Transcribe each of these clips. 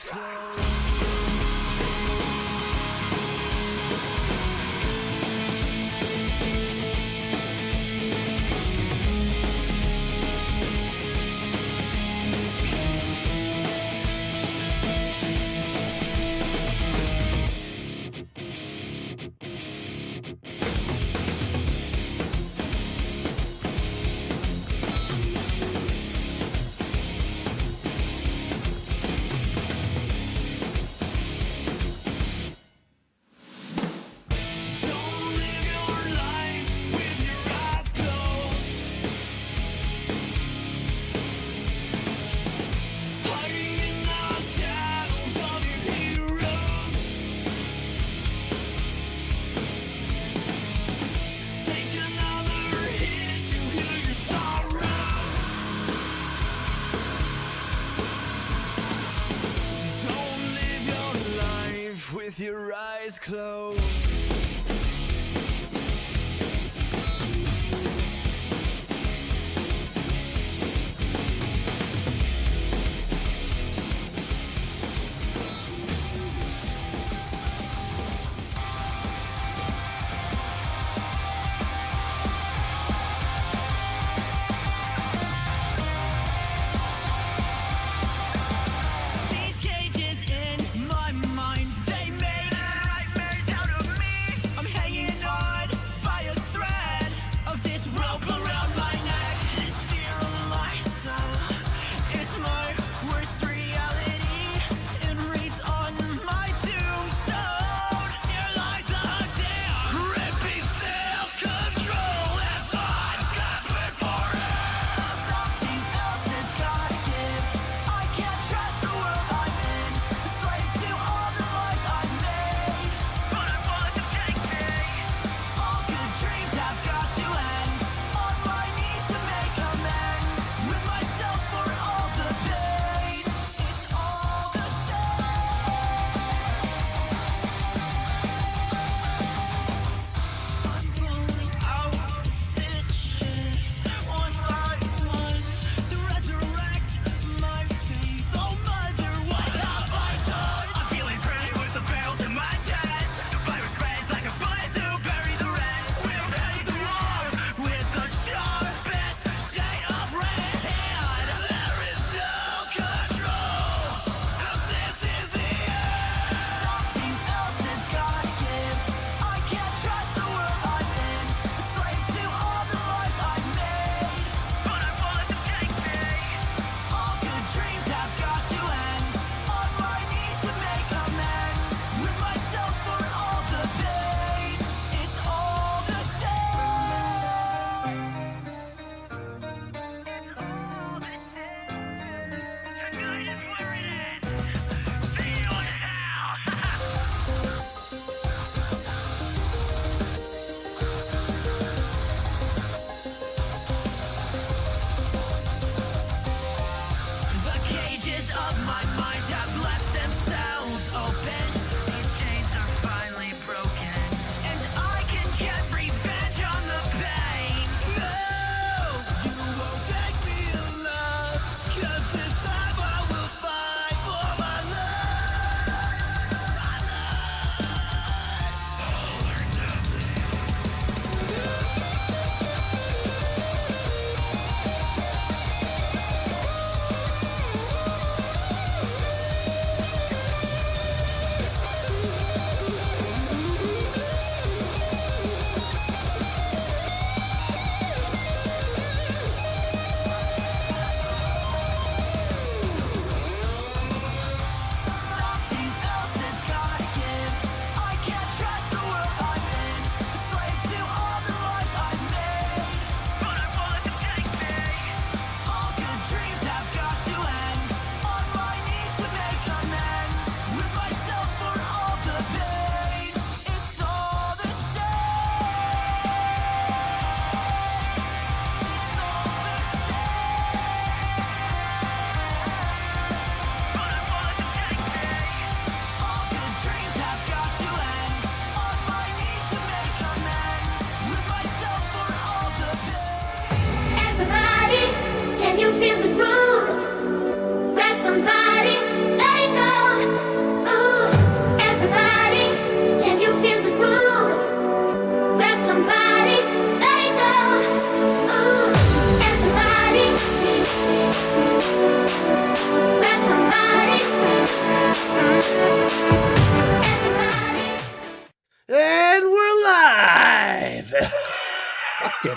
eyes closed. With your eyes closed. These cages in my mind, they make nightmares out of me.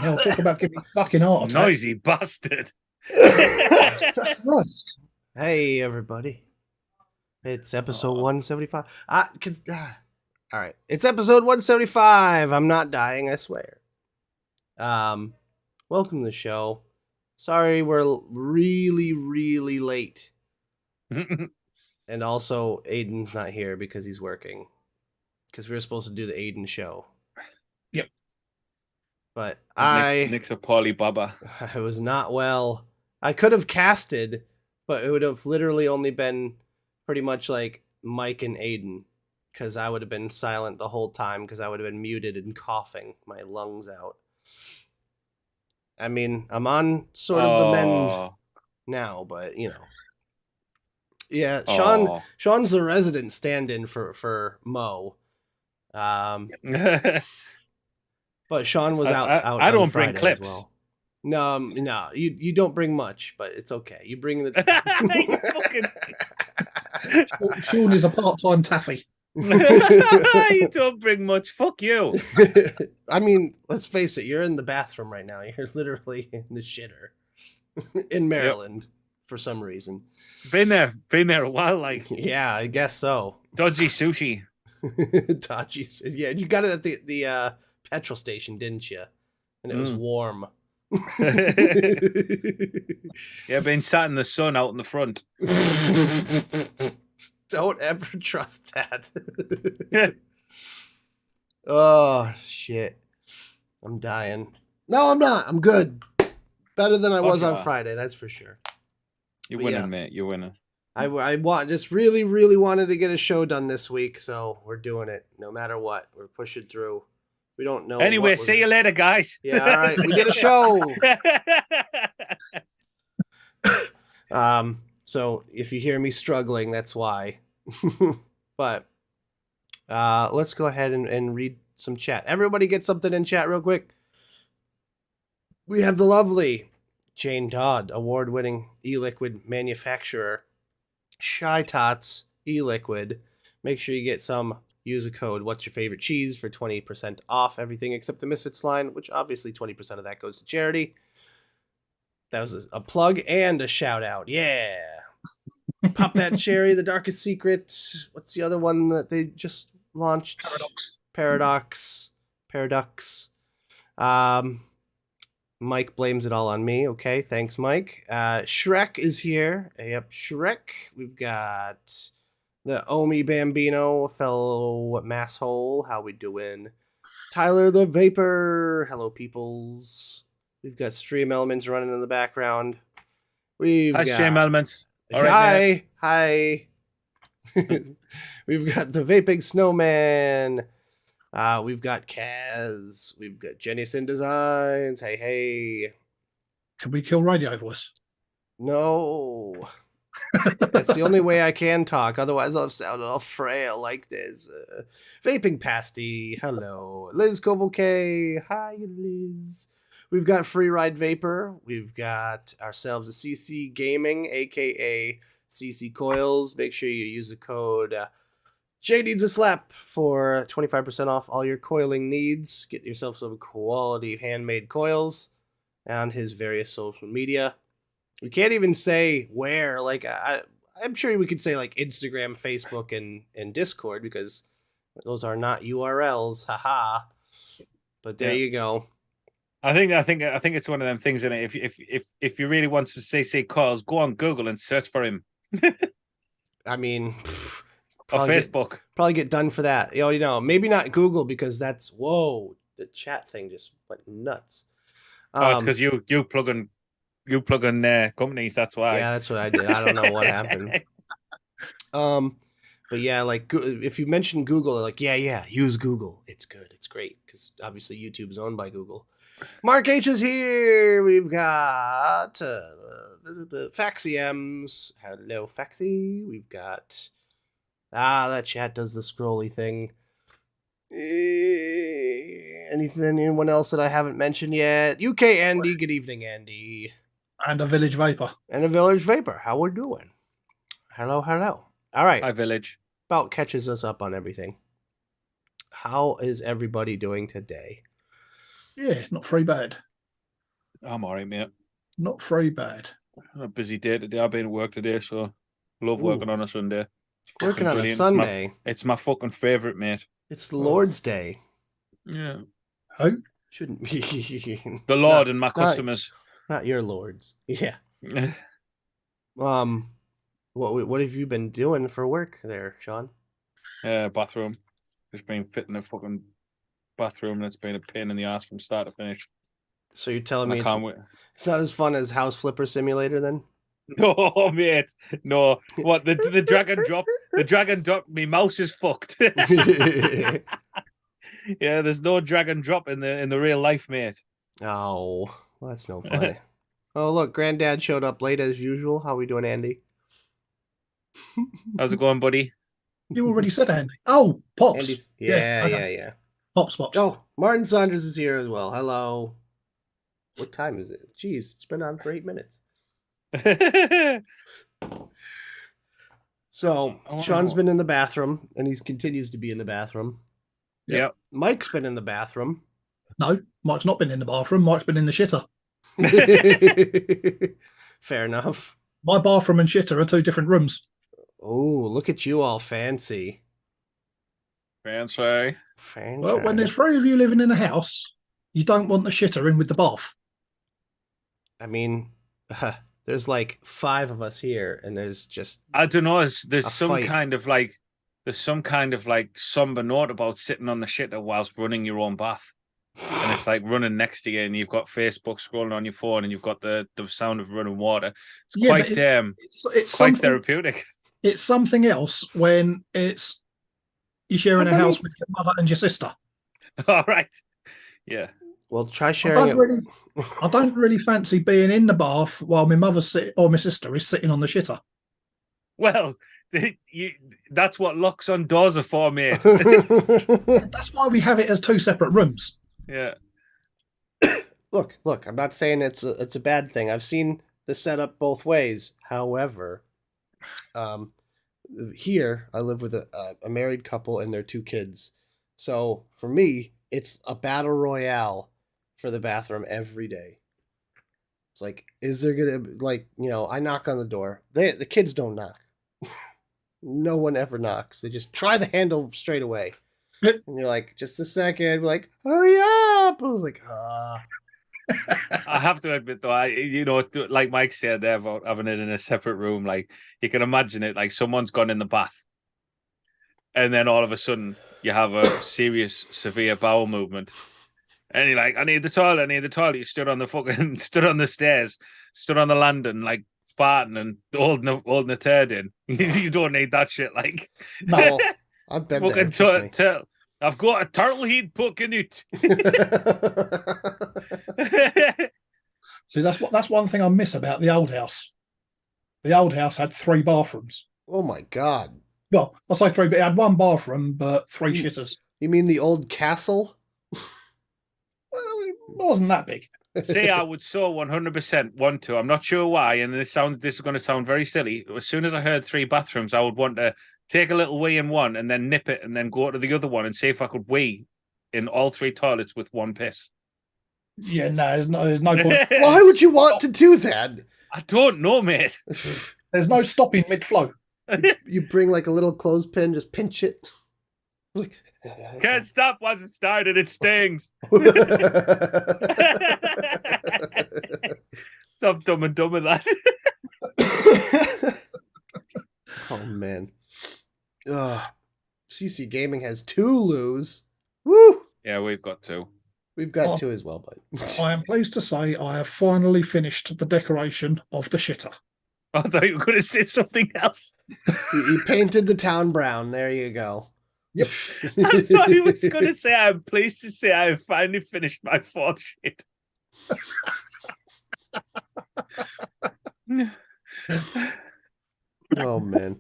hell, talk about giving me fucking heart attack. Noisy bastard. Christ. Hey, everybody. It's episode 175. All right. It's episode 175. I'm not dying, I swear. Welcome to the show. Sorry we're really late. And also, Aiden's not here because he's working. Because we were supposed to do the Aiden show. Yep. But Nick's a poorly baba. I was not well. I could have casted, but it would have literally only been pretty much like Mike and Aiden, because I would have been silent the whole time because I would have been muted and coughing my lungs out. I mean, I'm on sort of the mend now, but you know. Yeah, Sean's the resident stand-in for Mo. But Sean was out I don't on Friday bring clips. as well. No, you don't bring much, but it's okay. You bring the. Sean is a part-time taffy. You don't bring much. Fuck you. I mean, let's face it. You're in the bathroom right now. You're literally in the shitter in Maryland for some reason. Been there a while. Like, yeah, I guess so. Dodgy sushi. Dodgy. Yeah, you got it at the petrol station, didn't you? And it was warm. Yeah, been sat in the sun out in the front. Don't ever trust that. Oh shit, I'm dying. No, I'm not. I'm good. Better than I was on Friday, that's for sure. You're winning, mate. You're winning. I just really wanted to get a show done this week, so we're doing it no matter what. We're pushing through. We don't know. Anyway, see you later, guys. Yeah, all right. We did a show. So if you hear me struggling, that's why. But let's go ahead and read some chat. Everybody get something in chat real quick. We have the lovely Jane Todd, award-winning e-liquid manufacturer. Shy Tots e-liquid. Make sure you get some. Use a code, what's your favorite cheese, for 20% off everything except the Misfits line, which obviously 20% of that goes to charity. That was a plug and a shout out. Yeah. Pop that cherry, the darkest secret. What's the other one that they just launched? Paradox. Mike blames it all on me. Okay, thanks, Mike. Shrek is here. Yep, Shrek. We've got the Omi Bambino, fellow masshole. How we doing? Tyler the Vapor. Hello, peoples. We've got Stream Elements running in the background. Hi, Stream Elements. All right, hi. We've got the Vaping Snowman. We've got Kaz. We've got Jennison Designs. Hey. Can we kill Radio Voice? No. That's the only way I can talk. Otherwise, I'll sound all frail like this. Vaping Pasty. Hello. Liz Koboke. Hi, Liz. We've got Free Ride Vapor. We've got ourselves a CC Gaming, a.k.a. CC Coils. Make sure you use the code Jay Needs a Slap for 25% off all your coiling needs. Get yourself some quality handmade coils on his various social media. We can't even say where. Like, I'm sure we could say like Instagram, Facebook, and Discord, because those are not URLs. Haha. But there you go. I think it's one of them things, isn't it? If you really want to say coils, go on Google and search for him. I mean, or Facebook. Probably get done for that. You know, maybe not Google, because that's the chat thing just went nuts. It's because you plug in companies. That's why. Yeah, that's what I did. I don't know what happened. But yeah, like if you mention Google, they're like, yeah, use Google. It's good. It's great, because obviously YouTube's owned by Google. Mark H is here. We've got the Faxiems. Hello, Faxie. We've got that chat does the scrolly thing. Anyone else that I haven't mentioned yet? UK Andy. Good evening, Andy. And a Village Vapor. How we doing? Hello. All right. Hi, Village. About catches us up on everything. How is everybody doing today? Yeah, not very bad. I'm all right, mate. Not very bad. A busy day today. I've been at work today, so love working Ooh. on a Sunday. It's Working fucking on a brilliant. Sunday. It's my fucking favorite, mate. It's the Lord's Day. Yeah. Who? Shouldn't be. The Lord and my customers. Not your lords. Yeah. What have you been doing for work there, Sean? Bathroom. Just been fitting a fucking bathroom, and it's been a pain in the ass from start to finish. So you're telling And me I can't wait. it's not as fun as House Flipper Simulator then? No, mate. No. What the drag and drop? The drag and drop. Me mouse is fucked. Yeah, there's no drag and drop in the real life, mate. Oh, well, that's no fun. Oh, look, Granddad showed up late as usual. How we doing, Andy? How's it going, buddy? You already said Andy. Oh, Pops. Andy's, Yeah, yeah. Pops. Oh, Martin Saunders is here as well. Hello. What time is it? Jeez, it's been on for 8 minutes. So, Sean's been in the bathroom, and he continues to be in the bathroom. Yep. Mike's been in the bathroom. No, Mike's not been in the bathroom. Mike's been in the shitter. Fair enough. My bathroom and shitter are two different rooms. Oh, look at you all fancy. Fancy. Well, when there's 3 of you living in a house, you don't want the shitter in with the bath. I mean, there's like 5 of us here, and there's just I don't know. There's some fight. kind of like somber note about sitting on the shitter whilst running your own bath, and it's like running next to you, and you've got Facebook scrolling on your phone, and you've got the sound of running water. It's quite it's quite therapeutic. It's something else when it's you're sharing a house with your mother and your sister. All right. Yeah. Well, try sharing it. I don't really fancy being in the bath while my mother or my sister is sitting on the shitter. Well, that's what locks on doors are for, mate. That's why we have it as 2 separate rooms. Yeah. Look, I'm not saying it's a bad thing. I've seen the setup both ways. However, here I live with a married couple and their 2 kids. So for me, it's a battle royale for the bathroom every day. It's like, is there gonna I knock on the door. The kids don't knock. No one ever knocks. They just try the handle straight away. And you're like, just a second. We're like, hurry up. I was like, I have to admit, though, like Mike said there about having it in a separate room, like you can imagine it, like someone's gone in the bath, and then all of a sudden you have a serious, severe bowel movement, and you're like, I need the toilet. You stood on the stairs, stood on the landing, like farting and holding a turd in. You don't need that shit, like. no, I've been there. I've got a turtle head poking out. See, that's one thing I miss about the old house. The old house had 3 bathrooms. Oh my god. Well, I'll say 3, but it had 1 bathroom, but 3 shitters. You mean the old castle? Well, it wasn't that big. Say I would so 100% want to. I'm not sure why, and this is going to sound very silly. As soon as I heard 3 bathrooms, I would want to take a little wee in one and then nip it and then go to the other one and see if I could wee in all 3 toilets with 1 piss. Yeah, no, there's no point. Why would you want to do that? I don't know, mate. There's no stopping mid-flow. You bring like a little clothespin, just pinch it. Like, Can't stop once it started. It stings. Stop dumb and dumb with that. Oh man. CC Gaming has 2 loos. Woo! Yeah, we've got 2. We've got 2 as well, but I am pleased to say I have finally finished the decoration of the shitter. I thought you were going to say something else. he painted the town brown. There you go. Yep. I thought he was going to say, I'm pleased to say I have finally finished my 4th shit. Oh man.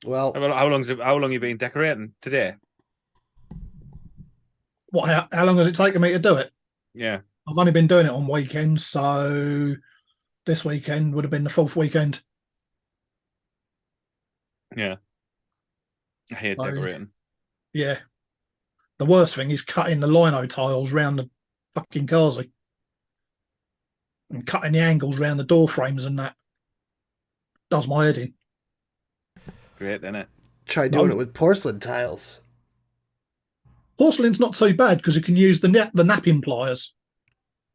Well, how long you been decorating today? How long has it taken me to do it? Yeah. I've only been doing it on weekends, so this weekend would have been the 4th weekend. Yeah. I hate decorating. Yeah. The worst thing is cutting the lino tiles round the fucking carsey. and cutting the angles around the door frames and that does my head in. Great, isn't it? Try doing No. it with porcelain tiles. Porcelain's not so bad because you can use the napping pliers.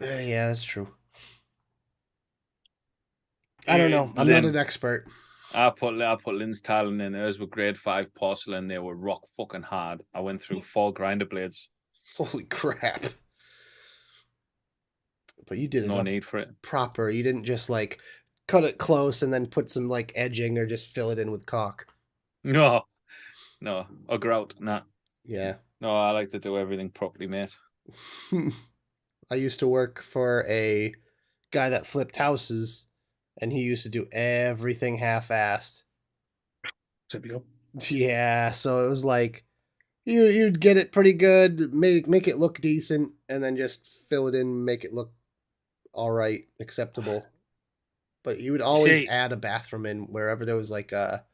Yeah, that's true. I don't know. I'm not an expert. I put Lynn's tiling in. Hers were grade 5 porcelain. They were rock fucking hard. I went through 4 grinder blades. Holy crap. But you did it No need for it. proper. You didn't just like cut it close and then put some like edging or just fill it in with caulk. No. Or grout. Nah. Yeah. No, I like to do everything properly, mate. I used to work for a guy that flipped houses, and he used to do everything half-assed. Typical. Yeah, so it was like you'd get it pretty good, make it look decent, and then just fill it in, make it look all right, acceptable. But he would always add a bathroom in wherever there was like a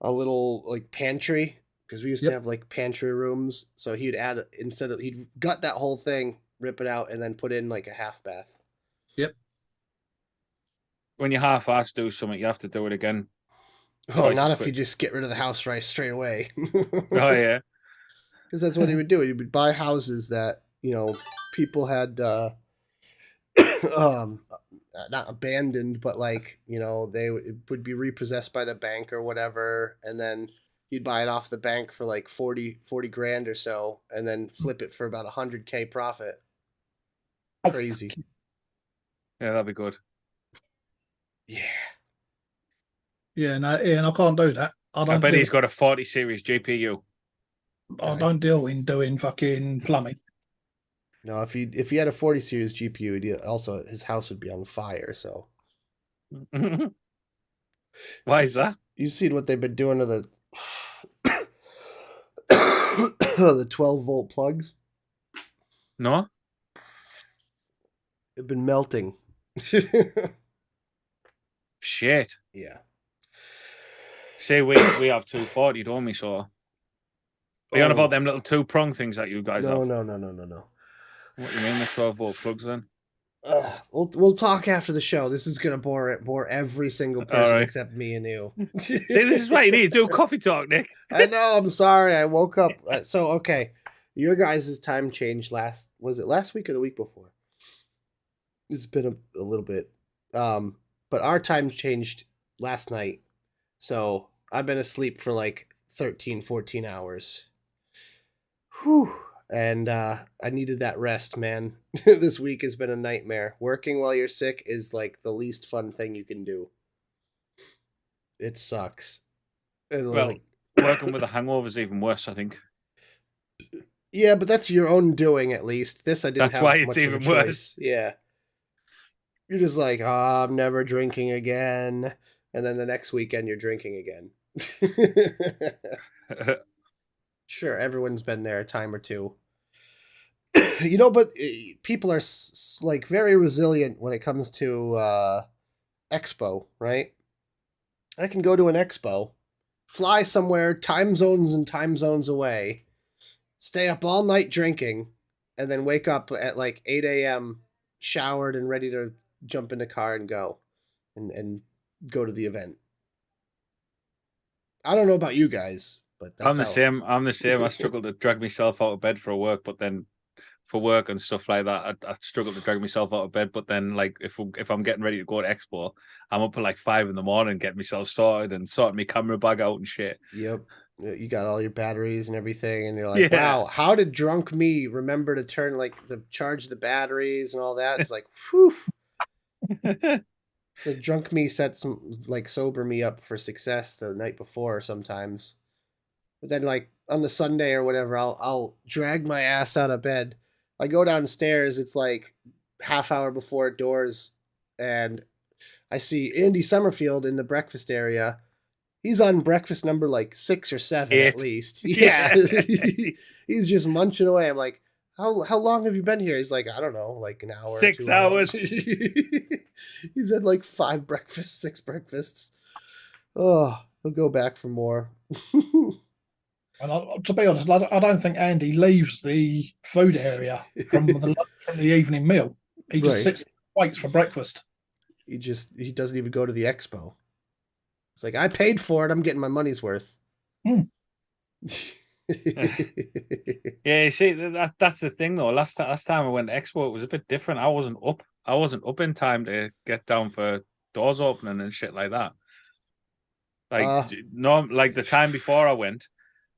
little like pantry, because we used to have like pantry rooms. So he'd add, he'd gut that whole thing, rip it out, and then put in like a half bath. Yep. When you half-ass do something, you have to do it again. Oh, not if you just get rid of the house right straight away. Oh yeah, because that's what he would do. He would buy houses that people had not abandoned, but like they would be repossessed by the bank or whatever, and then he'd buy it off the bank for like 40 grand or so, and then flip it for about $100K profit. Crazy. Yeah, that'd be good. Yeah. Yeah, no, Ian, I can't do that. I bet he's got a 40 series GPU. I don't deal in doing fucking plumbing. No, if he had a 40 series GPU, also his house would be on fire. So why is that? You see what they've been doing to the the 12-volt plugs? No, they've been melting. Shit. Yeah. Say we have 240, don't we? So are you on about them little 2-prong things that you guys have? No. What do you mean the 12-volt plugs then? We'll talk after the show. This is gonna bore every single person except me and you. See, this is why you need to do coffee talk, Nick. I know. I'm sorry. I woke up. So okay, your guys' time changed was it last week or the week before? It's been a little bit. But our time changed last night. So I've been asleep for like 13, 14 hours. Whew. And I needed that rest, man. This week has been a nightmare. Working while you're sick is like the least fun thing you can do. It sucks. And working with a hangover is even worse, I think. Yeah, but that's your own doing, at least. This I didn't That's have why much it's of a even choice. worse. Yeah. You're just like, I'm never drinking again. And then the next weekend you're drinking again. Sure, everyone's been there a time or two. But people are like very resilient when it comes to expo, right? I can go to an expo, fly somewhere, time zones away, stay up all night drinking, and then wake up at like 8 a.m. showered and ready to jump in the car and go and go to the event. I don't know about you guys, but that's I'm the same. I struggle to drag myself out of bed for work, but then for work and stuff like that, I struggle to drag myself out of bed. But then, like, if I'm getting ready to go to Expo, I'm up at like 5 a.m, getting myself sorted and sorting my camera bag out and shit. Yep. You got all your batteries and everything, and you're like, wow, how did drunk me remember to charge the batteries and all that? It's like, whew. So drunk me set some sober me up for success the night before sometimes. But then on the Sunday or whatever, I'll drag my ass out of bed. I go downstairs, it's like half hour before doors, and I see Andy Summerfield in the breakfast area. He's on breakfast number 6 or 7 at least. Yeah. He's just munching away. I'm like, how long have you been here? He's like, I don't know, an hour. 6 hours. He's had 5 breakfasts, 6 breakfasts. Oh, he'll go back for more. And to be honest, I don't think Andy leaves the food area from the evening meal. He just sits weights for breakfast. He doesn't even go to the expo. It's like, I paid for it. I'm getting my money's worth. Hmm. Yeah, you see, that's the thing though. Last time I went to Expo, it was a bit different. I wasn't up in time to get down for doors opening and shit like that. Like no, like the time before I went,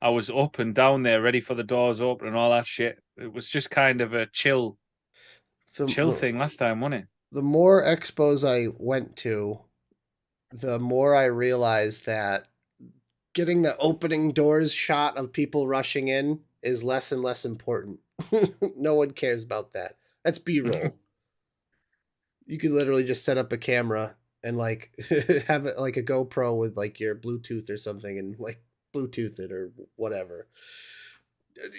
I was up and down there ready for the doors open and all that shit. It was just kind of a chill thing last time, wasn't it? The more expos I went to, the more I realized that getting the opening doors shot of people rushing in is less and less important. No one cares about that. That's B-roll. You could literally just set up a camera and like have it like a GoPro with like your Bluetooth or something and like Bluetooth it or whatever.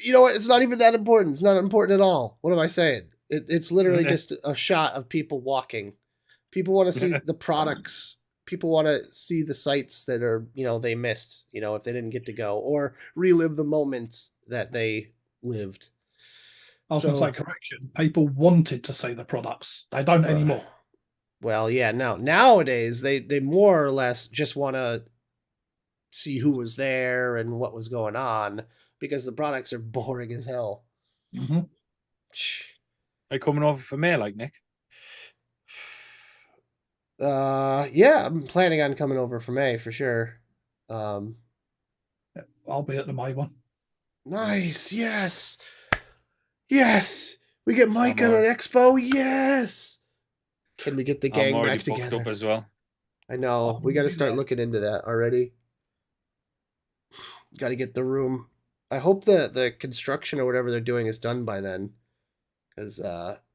You know what? It's not even that important. It's not important at all. What am I saying? It's literally just a shot of people walking. People want to see the products. People want to see the sites that are, they missed, if they didn't get to go, or relive the moments that they lived. I was going to say, correction. People wanted to see the products. They don't anymore. Well, yeah, no. Nowadays, they more or less just want to see who was there and what was going on because the products are boring as hell. Mm-hmm. Are you coming over for me, like Nick? Yeah, I'm planning on coming over for May for sure. I'll be at the May one. Nice, yes. We get Mike on an expo, yes. Can we get the gang back together? Booked up as well. I know. We got to start looking into that already. Got to get the room. I hope the construction or whatever they're doing is done by then, because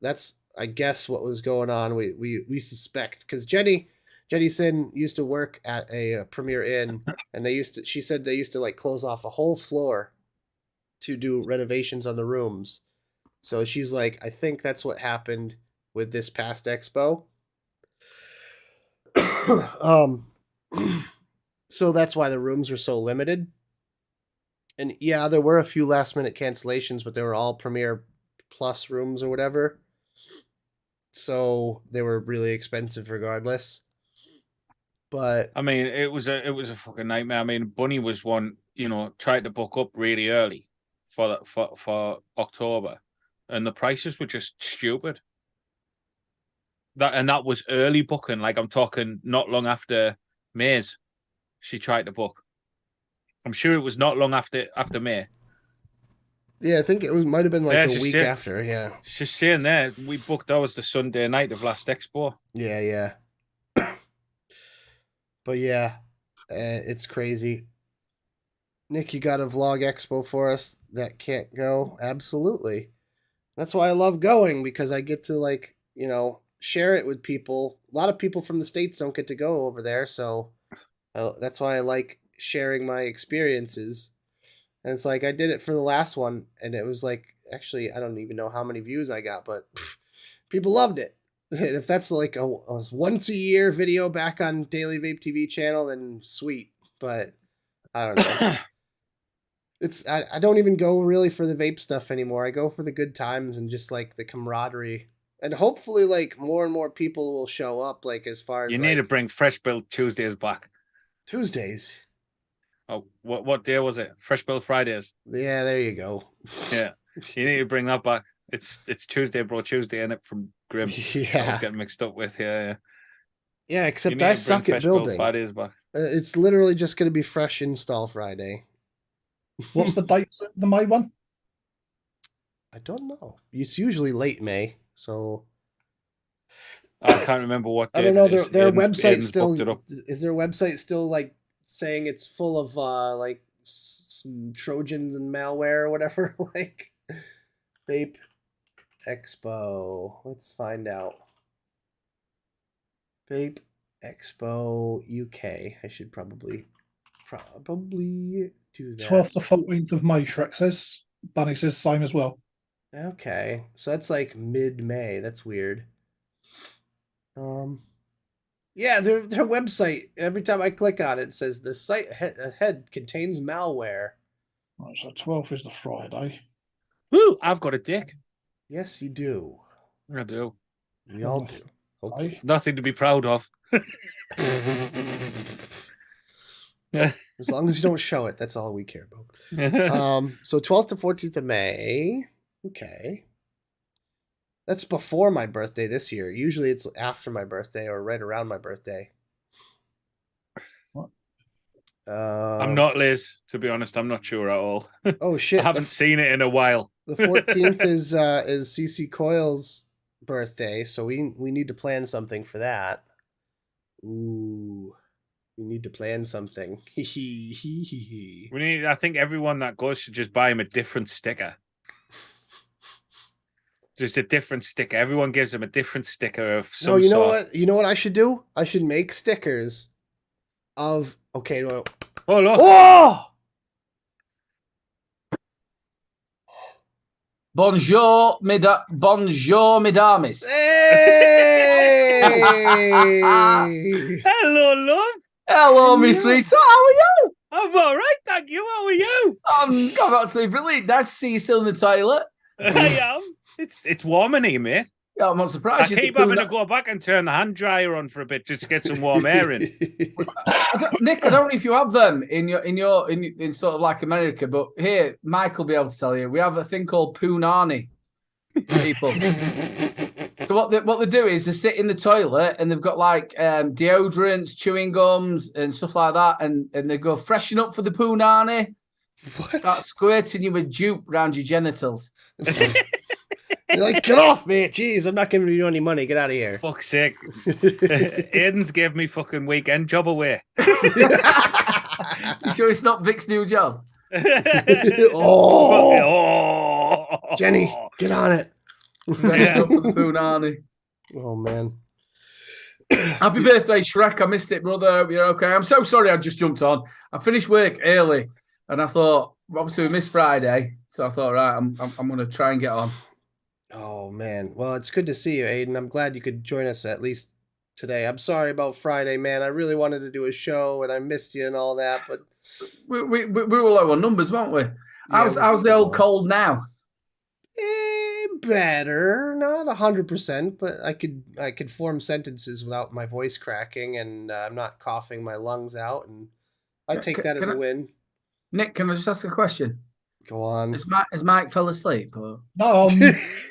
that's, I guess, what was going on. We suspect, because Jenny Sin used to work at a Premier Inn, and she said they used to like close off a whole floor to do renovations on the rooms. So she's like, I think that's what happened with this past expo. So that's why the rooms were so limited. And yeah, there were a few last minute cancellations, but they were all Premier Plus rooms or whatever. So they were really expensive regardless. But I mean, it was a fucking nightmare. I mean, Bunny was one, tried to book up really early for October, and the prices were just stupid. That was early booking. Like, I'm talking not long after May's, she tried to book. I'm sure it was not long after May. Yeah, I think it might have been like the week after. Yeah, she's saying there we booked ours the Sunday night of last expo. Yeah. But yeah, it's crazy. Nick, you got a vlog expo for us that can't go? Absolutely. That's why I love going, because I get to share it with people. A lot of people from the States don't get to go over there, so that's why I like sharing my experiences. And it's like, I did it for the last one, and it was like, actually, I don't even know how many views I got, but people loved it. If that's like a once a year video back on Daily Vape TV channel, then sweet. But I don't know. I don't even go really for the vape stuff anymore. I go for the good times and just like the camaraderie. And hopefully like more and more people will show up, like as far as you need to bring Fresh Build Tuesdays back. Tuesdays. Oh, what day was it? Fresh Build Fridays. Yeah, there you go. Yeah. You need to bring that back. It's Tuesday, bro. Tuesday, and it from Grim. Yeah. I was getting mixed up with, yeah. Yeah, except I suck at building. Fridays back. It's literally just going to be Fresh Install Friday. What's the date of the May one? I don't know. It's usually late May, so I can't remember what day. I don't know. Their website still is their website still like saying it's full of like some Trojans and malware or whatever. Like Vape Expo. Let's find out. Vape Expo UK. I should probably do that. 12th to 14th of May, Shrek says. Bunny says same as well. Okay, so that's like mid-May. That's weird. Yeah, their website, every time I click on it, it says the site ahead contains malware. Right, so 12th is the Friday. Woo! I've got a dick. Yes, you do. I do. We all do. Hopefully. It's nothing to be proud of. As long as you don't show it, that's all we care about. So 12th to 14th of May. Okay. That's before my birthday this year. Usually it's after my birthday or right around my birthday. What? I'm not, Liz, to be honest. I'm not sure at all. Oh shit! I haven't seen it in a while. The 14th is CC Coyle's birthday, so we need to plan something for that. Ooh, we need to plan something. We need. I think everyone that goes should just buy him a different sticker. Just a different sticker. Everyone gives him a different sticker of some No, you know sort. what? You know what I should do? I should make stickers of. Okay. No. Oh look! Oh! Bonjour, mesdames. Hey! Hello, love. Hello, Miss Rita. How are you? I'm all right, thank you. How are you? I'm absolutely brilliant. Nice to see you still in the toilet. I am. It's warm in here, mate. Yeah, I'm not I surprised. keep having to go back and turn the hand dryer on for a bit just to get some warm air in. Nick, I don't know if you have them in sort of like America, but here Mike will be able to tell you. We have a thing called punani people. So what they do is they sit in the toilet and they've got like deodorants, chewing gums, and stuff like that, and they go freshen up for the punani. What? Start squirting you with jupe around your genitals. You're like, get off, mate. Jeez, I'm not giving you any money. Get out of here. Fuck's sake. Aiden's gave me fucking weekend job away. You sure it's not Vic's new job? Oh, Jenny, get on it. Freshen up for the punani. Oh, man. Happy birthday, Shrek. I missed it, brother. Hope you're okay. I'm so sorry I just jumped on. I finished work early and I thought, obviously we missed Friday. So I thought, right, I'm going to try and get on. Oh, man. Well, it's good to see you, Aiden. I'm glad you could join us at least today. I'm sorry about Friday, man. I really wanted to do a show and I missed you and all that, but We were low on numbers, weren't we? How's the old cold now? Better, not 100%, but I could form sentences without my voice cracking, and I'm not coughing my lungs out, and I take that as a win. Nick, can I just ask a question? Go on. Has Mike fell asleep? Or? No,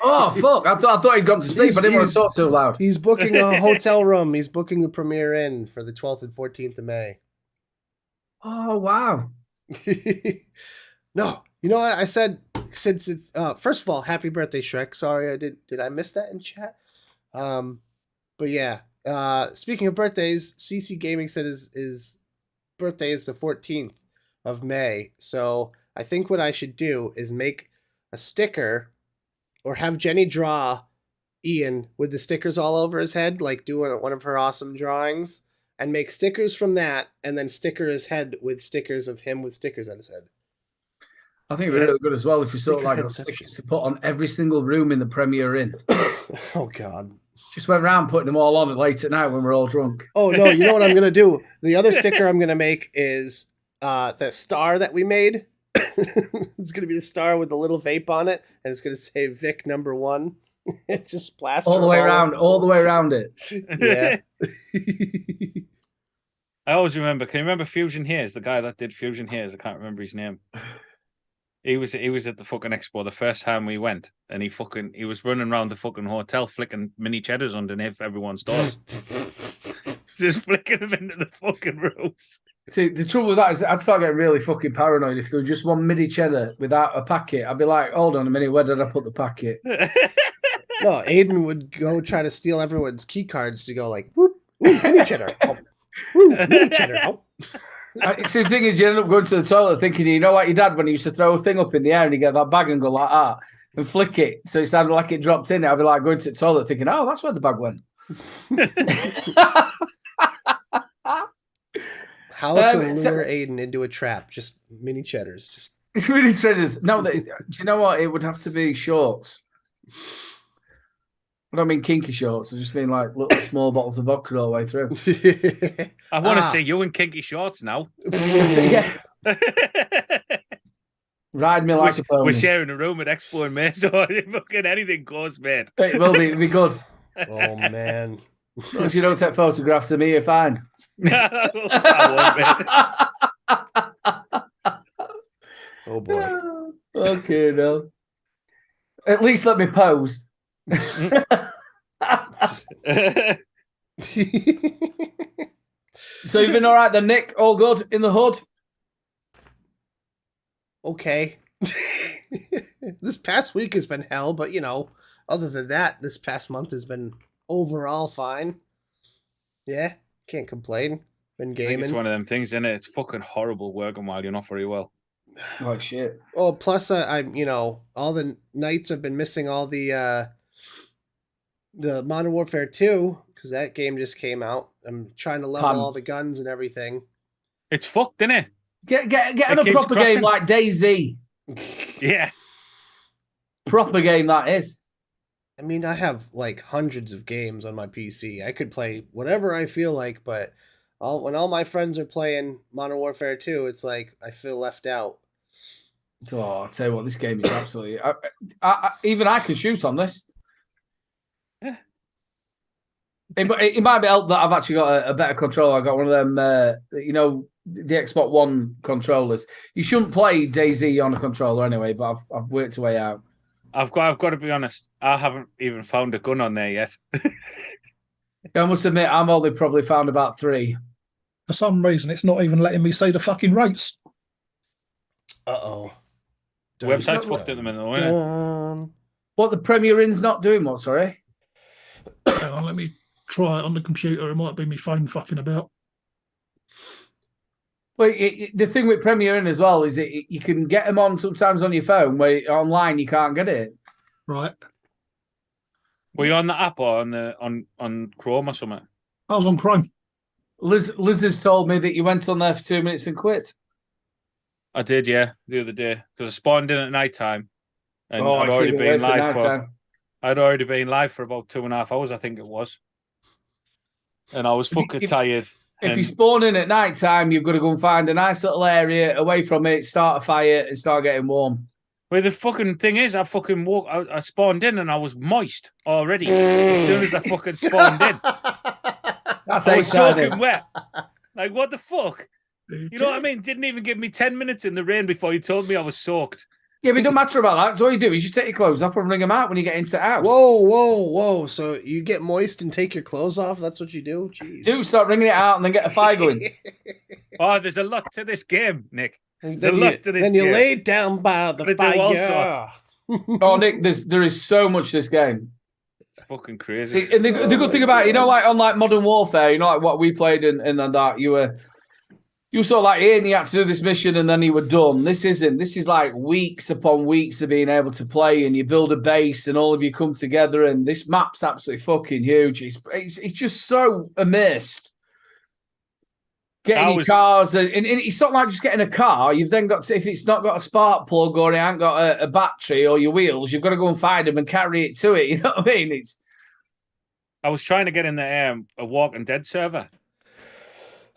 Oh fuck! I thought he'd gone to sleep. I didn't want to talk too loud. He's booking a hotel room. He's booking the Premier Inn for the 12th and 14th of May. Oh wow! No, you know what I said? Since it's first of all, happy birthday, Shrek. Sorry, did I miss that in chat? But yeah. Speaking of birthdays, CC Gaming said his birthday is the 14th of May. So I think what I should do is make a sticker, or have Jenny draw Ian with the stickers all over his head, like do one of her awesome drawings, and make stickers from that, and then sticker his head with stickers of him with stickers on his head. I think it'd be really good as well if you sort of like got Sticker stickers to put on every single room in the PremierInn. Oh God. Just went around putting them all on late at night when we're all drunk. Oh no, you know what I'm gonna do? The other sticker I'm gonna make is the star that we made. It's gonna be the star with the little vape on it, and it's gonna say Vic #1. Just plaster All the way around it. Yeah. I always remember. Can you remember Fusion Haze? The guy that did Fusion Haze. I can't remember his name. He was at the fucking expo the first time we went, and he was running around the fucking hotel flicking mini cheddars underneath everyone's doors. Just flicking them into the fucking rooms. See, the trouble with that is I'd start getting really fucking paranoid if there was just one mini cheddar without a packet. I'd be like, hold on a minute, where did I put the packet? No, Aiden would go try to steal everyone's key cards to go like, whoop, ooh, mini cheddar. Oh. Ooh, mini cheddar. Oh. See, the thing is, you end up going to the toilet thinking, you know, like your dad when he used to throw a thing up in the air and you get that bag and go like that and flick it. So it sounded like it dropped in. I'd be like going to the toilet thinking, oh, that's where the bag went. How to lure Aiden into a trap? Just mini cheddars. Just it's really strange. No, do you know what? It would have to be shorts. I don't mean kinky shorts. I just mean like little small bottles of vodka all the way through. I want to see you in kinky shorts now. Yeah. Ride me like a pony. We're sharing a room at Expo in May, so fucking anything goes, mate. It will be. It'll be good. Oh man. Well, if you don't take photographs of me, you're fine. I Oh boy. Okay, no. At least let me pose. won't, mate. So you've been all right then, Nick? All good in the hood? Okay. This past week has been hell, but other than that, this past month has been overall fine. Yeah, can't complain. Been I think it's gaming. one of them things, isn't it? It's fucking horrible working while you're not very well. Oh, shit. Oh, plus I'm all the nights I've been missing all the Modern Warfare 2 because that game just came out. I'm trying to level all Pants. the guns and everything. It's fucked, isn't it? Get It on a keeps proper game crashing. like DayZ. Yeah. Proper game that is. I mean, I have like hundreds of games on my PC. I could play whatever I feel like, but when all my friends are playing Modern Warfare 2, it's like I feel left out. Oh, I'll tell you what, this game is absolutely... even I can shoot on this. Yeah. It might be helped that I've actually got a better controller. I got one of them, the Xbox One controllers. You shouldn't play DayZ on a controller anyway, but I've worked a way out. I've got to be honest. I haven't even found a gun on there yet. I must admit, I'm only probably found about 3. For some reason, it's not even letting me see the fucking rates. Uh-oh. The website's fucked at the minute, though, isn't it? Dun. What the Premier Inn's not doing? What? Sorry. Hang on, let me try it on the computer. It might be my phone fucking about. Well, the thing with Premier Inn as well is you can get them on sometimes on your phone, where online you can't get it. Right. Were you on the app or on Chrome or something? I was on Chrome. Liz has told me that you went on there for 2 minutes and quit. I did, yeah, the other day because I spawned in at night time, and I I'd see, already but been where's the live for. nighttime? I'd already been live for about 2.5 hours, I think it was, and I was fucking tired. If you spawn in at night time, you've got to go and find a nice little area away from it, start a fire, and start getting warm. Well, the fucking thing is, I fucking I spawned in and I was moist already as soon as I fucking spawned in. That's I was exciting. soaking wet. Like, what the fuck? You know what I mean? Didn't even give me 10 minutes in the rain before you told me I was soaked. Yeah, but it don't matter about that. So all you do is you take your clothes off and wring them out when you get into the house. Whoa. So you get moist and take your clothes off? That's what you do? Jeez. Do start wringing it out and then get a fire going. Oh, there's a lot to this game, Nick. And There's a lot to this then you game. lay down by the But they do all fire. Oh, Nick, there is so much to this game. It's fucking crazy. And the good thing about it, like on like Modern Warfare, like what we played and that, you were sort of like here and you had to do this mission and then you were done. This isn't. This is like weeks upon weeks of being able to play, and you build a base and all of you come together, and this map's absolutely fucking huge. It's just so immersed. Getting your cars, and it's not like just getting a car. You've then got to, if it's not got a spark plug or it ain't got a battery or your wheels, you've got to go and find them and carry it to it. You know what I mean? I was trying to get in the a Walking Dead server.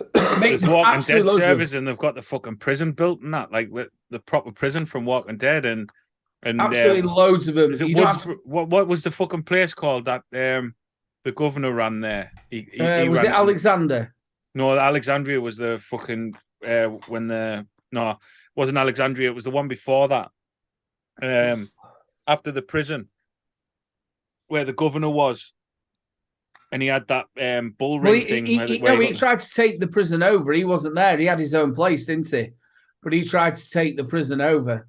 Mate, There's Walking Dead loads of servers, and they've got the fucking prison built and that, like with the proper prison from Walking Dead, and absolutely loads of them. is it You don't Woods, have to- what was the fucking place called that the governor ran there? He was ran it Alexander? No, Alexandria was the fucking no, it wasn't Alexandria. It was the one before that. After the prison, where the governor was, and he had that bull ring thing. He tried to take the prison over. He wasn't there. He had his own place, didn't he? But he tried to take the prison over.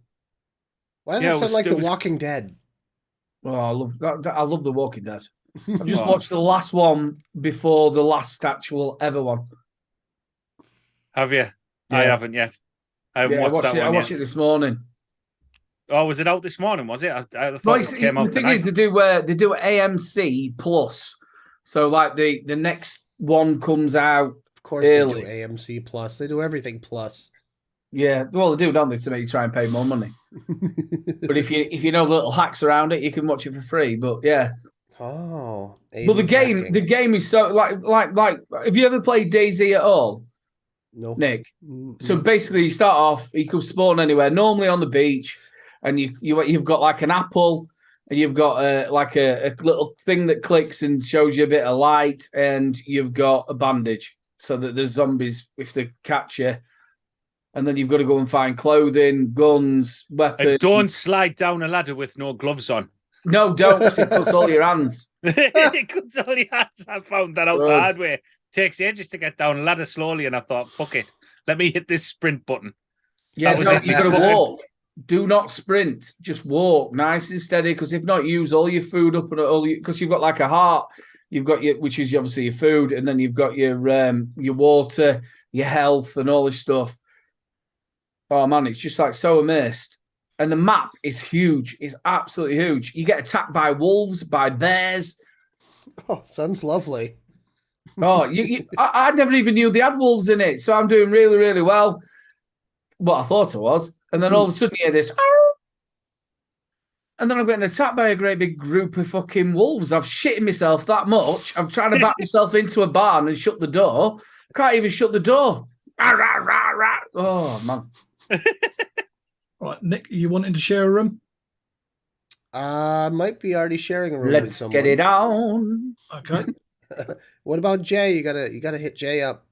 Why does it sound like The Walking Dead? Oh, I love that. I love The Walking Dead. I've just watched the last one before the last actual ever one. Have you? Yeah. I haven't yet. I haven't watched that one I watched yet. it this morning. Oh, was it out this morning? Was it? I thought No, it came out the thing tonight. is, they do AMC Plus. So, like the next one comes out. Of course, early. They do AMC Plus. They do everything plus. Yeah, well, they do, don't they, to make you try and pay more money. But if you know the little hacks around it, you can watch it for free. But yeah. Oh. Well, the game is so like. Have you ever played DayZ at all? No. Nick. So basically, you start off. You can spawn anywhere. Normally on the beach, and you've got like an apple, and you've got a little thing that clicks and shows you a bit of light, and you've got a bandage so that the zombies, if they catch you, and then you've got to go and find clothing, guns, weapons. And don't slide down a ladder with no gloves on. No, don't, because it cuts all your hands. It cuts all your hands. I found that out the Does. hard way. Takes ages to get down a ladder slowly, and I thought, fuck it, let me hit this sprint button. Yeah, That was don't, it. you've got to walk. Do not sprint. Just walk nice and steady, because if not, use all your food up and all because you've got like a heart. You've got your, which is obviously your food, and then you've got your water, your health, and all this stuff. Oh man, it's just like so amazed. And the map is huge. It's absolutely huge. You get attacked by wolves, by bears. Oh, sounds lovely. Oh, I never even knew they had wolves in it, so I'm doing really, really well. What I thought I was. And then all of a sudden you hear this, "Arr!" And then I'm getting attacked by a great big group of fucking wolves. I've shitted myself that much. I'm trying to back myself into a barn and shut the door. I can't even shut the door. Arr, arr, arr, arr. Oh, man. Right, Nick, you wanting to share a room? Might be already sharing a room with Let's someone. get it on. Okay. What about Jay? You gotta hit Jay up.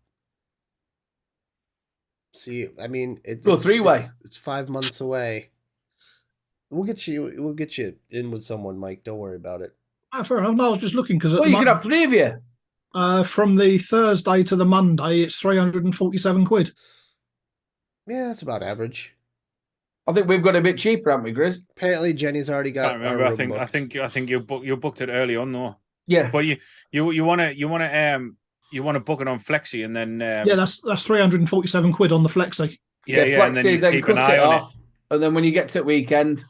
See, I mean, Go three-way. It's 5 months away. We'll get you in with someone, Mike. Don't worry about it. Oh, fair enough. No, I was just looking because Well, you could have three of you. from the Thursday to the Monday, it's 347 quid. Yeah, that's about average. I think we've got a bit cheaper, haven't we, Grizz? Apparently, Jenny's already got. Can't remember. our I room think booked. you booked it early on though. Yeah. But you wanna book it on Flexi, and then Yeah, that's 347 quid on the Flexi. and then Flexi you then keep an cuts eye it on off, and then when you get to the weekend,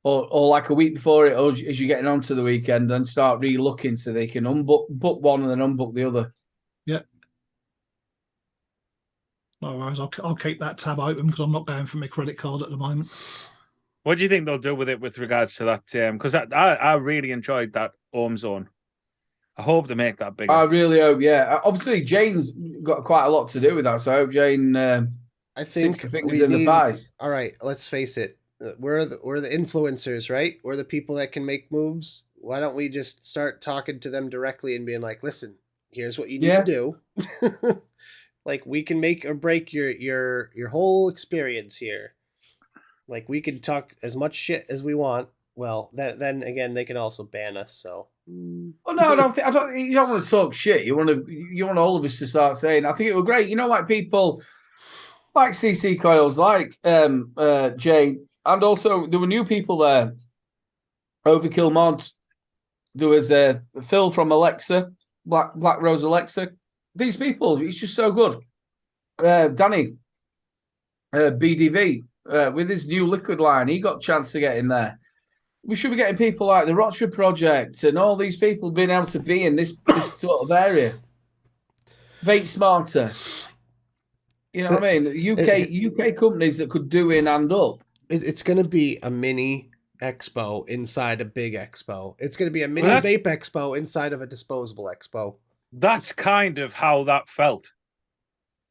or like a week before it, or as you're getting onto the weekend, then start re-looking so they can book one and then unbook the other. Yeah. No worries. I'll keep that tab open because I'm not going for my credit card at the moment. What do you think they'll do with it with regards to that? Because I really enjoyed that home zone. I hope to make that bigger. I really hope, yeah. Obviously, Jane's got quite a lot to do with that, so I hope Jane I think sticks her fingers we in the need- pies. All right, let's face it. We're the influencers, right? We're the people that can make moves. Why don't we just start talking to them directly and being like, "Listen, here's what you need to do." Like, we can make or break your whole experience here. Like, we can talk as much shit as we want. Well, then again, they can also ban us. So. Well, no, I don't think. You don't want to talk shit. You want all of us to start saying. I think it was great. You know, like people like CC Coils, like Jane, and also there were new people there. Overkill Mods. There was Phil from Alexa, Black Rose Alexa. These people, he's just so good. Danny, BDV, with his new liquid line, he got a chance to get in there. We should be getting people like the Rochford Project and all these people being able to be in this sort of area. Vape Smarter. You know what I mean? UK companies that could do in and up. It's going to be a mini expo inside a big expo. It's going to be a mini vape expo inside of a disposable expo. That's kind of how that felt.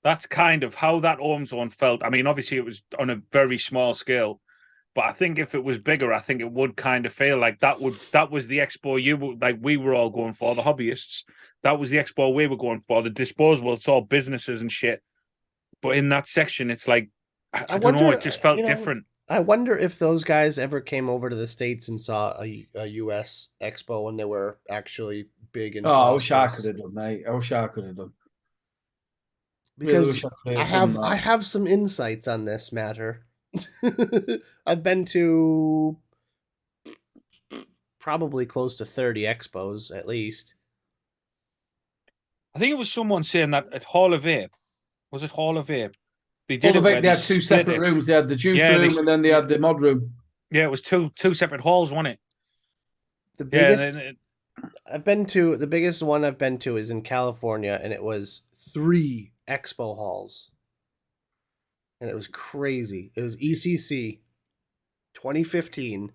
That's kind of how that home zone felt. I mean, obviously it was on a very small scale, but I think if it was bigger, I think it would kind of feel like that was the expo we were all going for, the hobbyists. That was the expo we were going for, the disposable. It's all businesses and shit. But in that section, it's like, I don't know, it just felt different. I wonder if those guys ever came over to the States and saw a US expo when they were actually big and I wish I could have done, mate. I wish I could have done. Because I have some insights on this matter. I've been to probably close to 30 expos at least. I think it was someone saying that at Hall of Vape. Was it Hall of Vape? They had two separate rooms. They had the juice room and then they had the mod room. Yeah, it was two separate halls, wasn't it? The biggest the biggest one I've been to is in California, and it was 3 expo halls. And it was crazy. It was ECC 2015.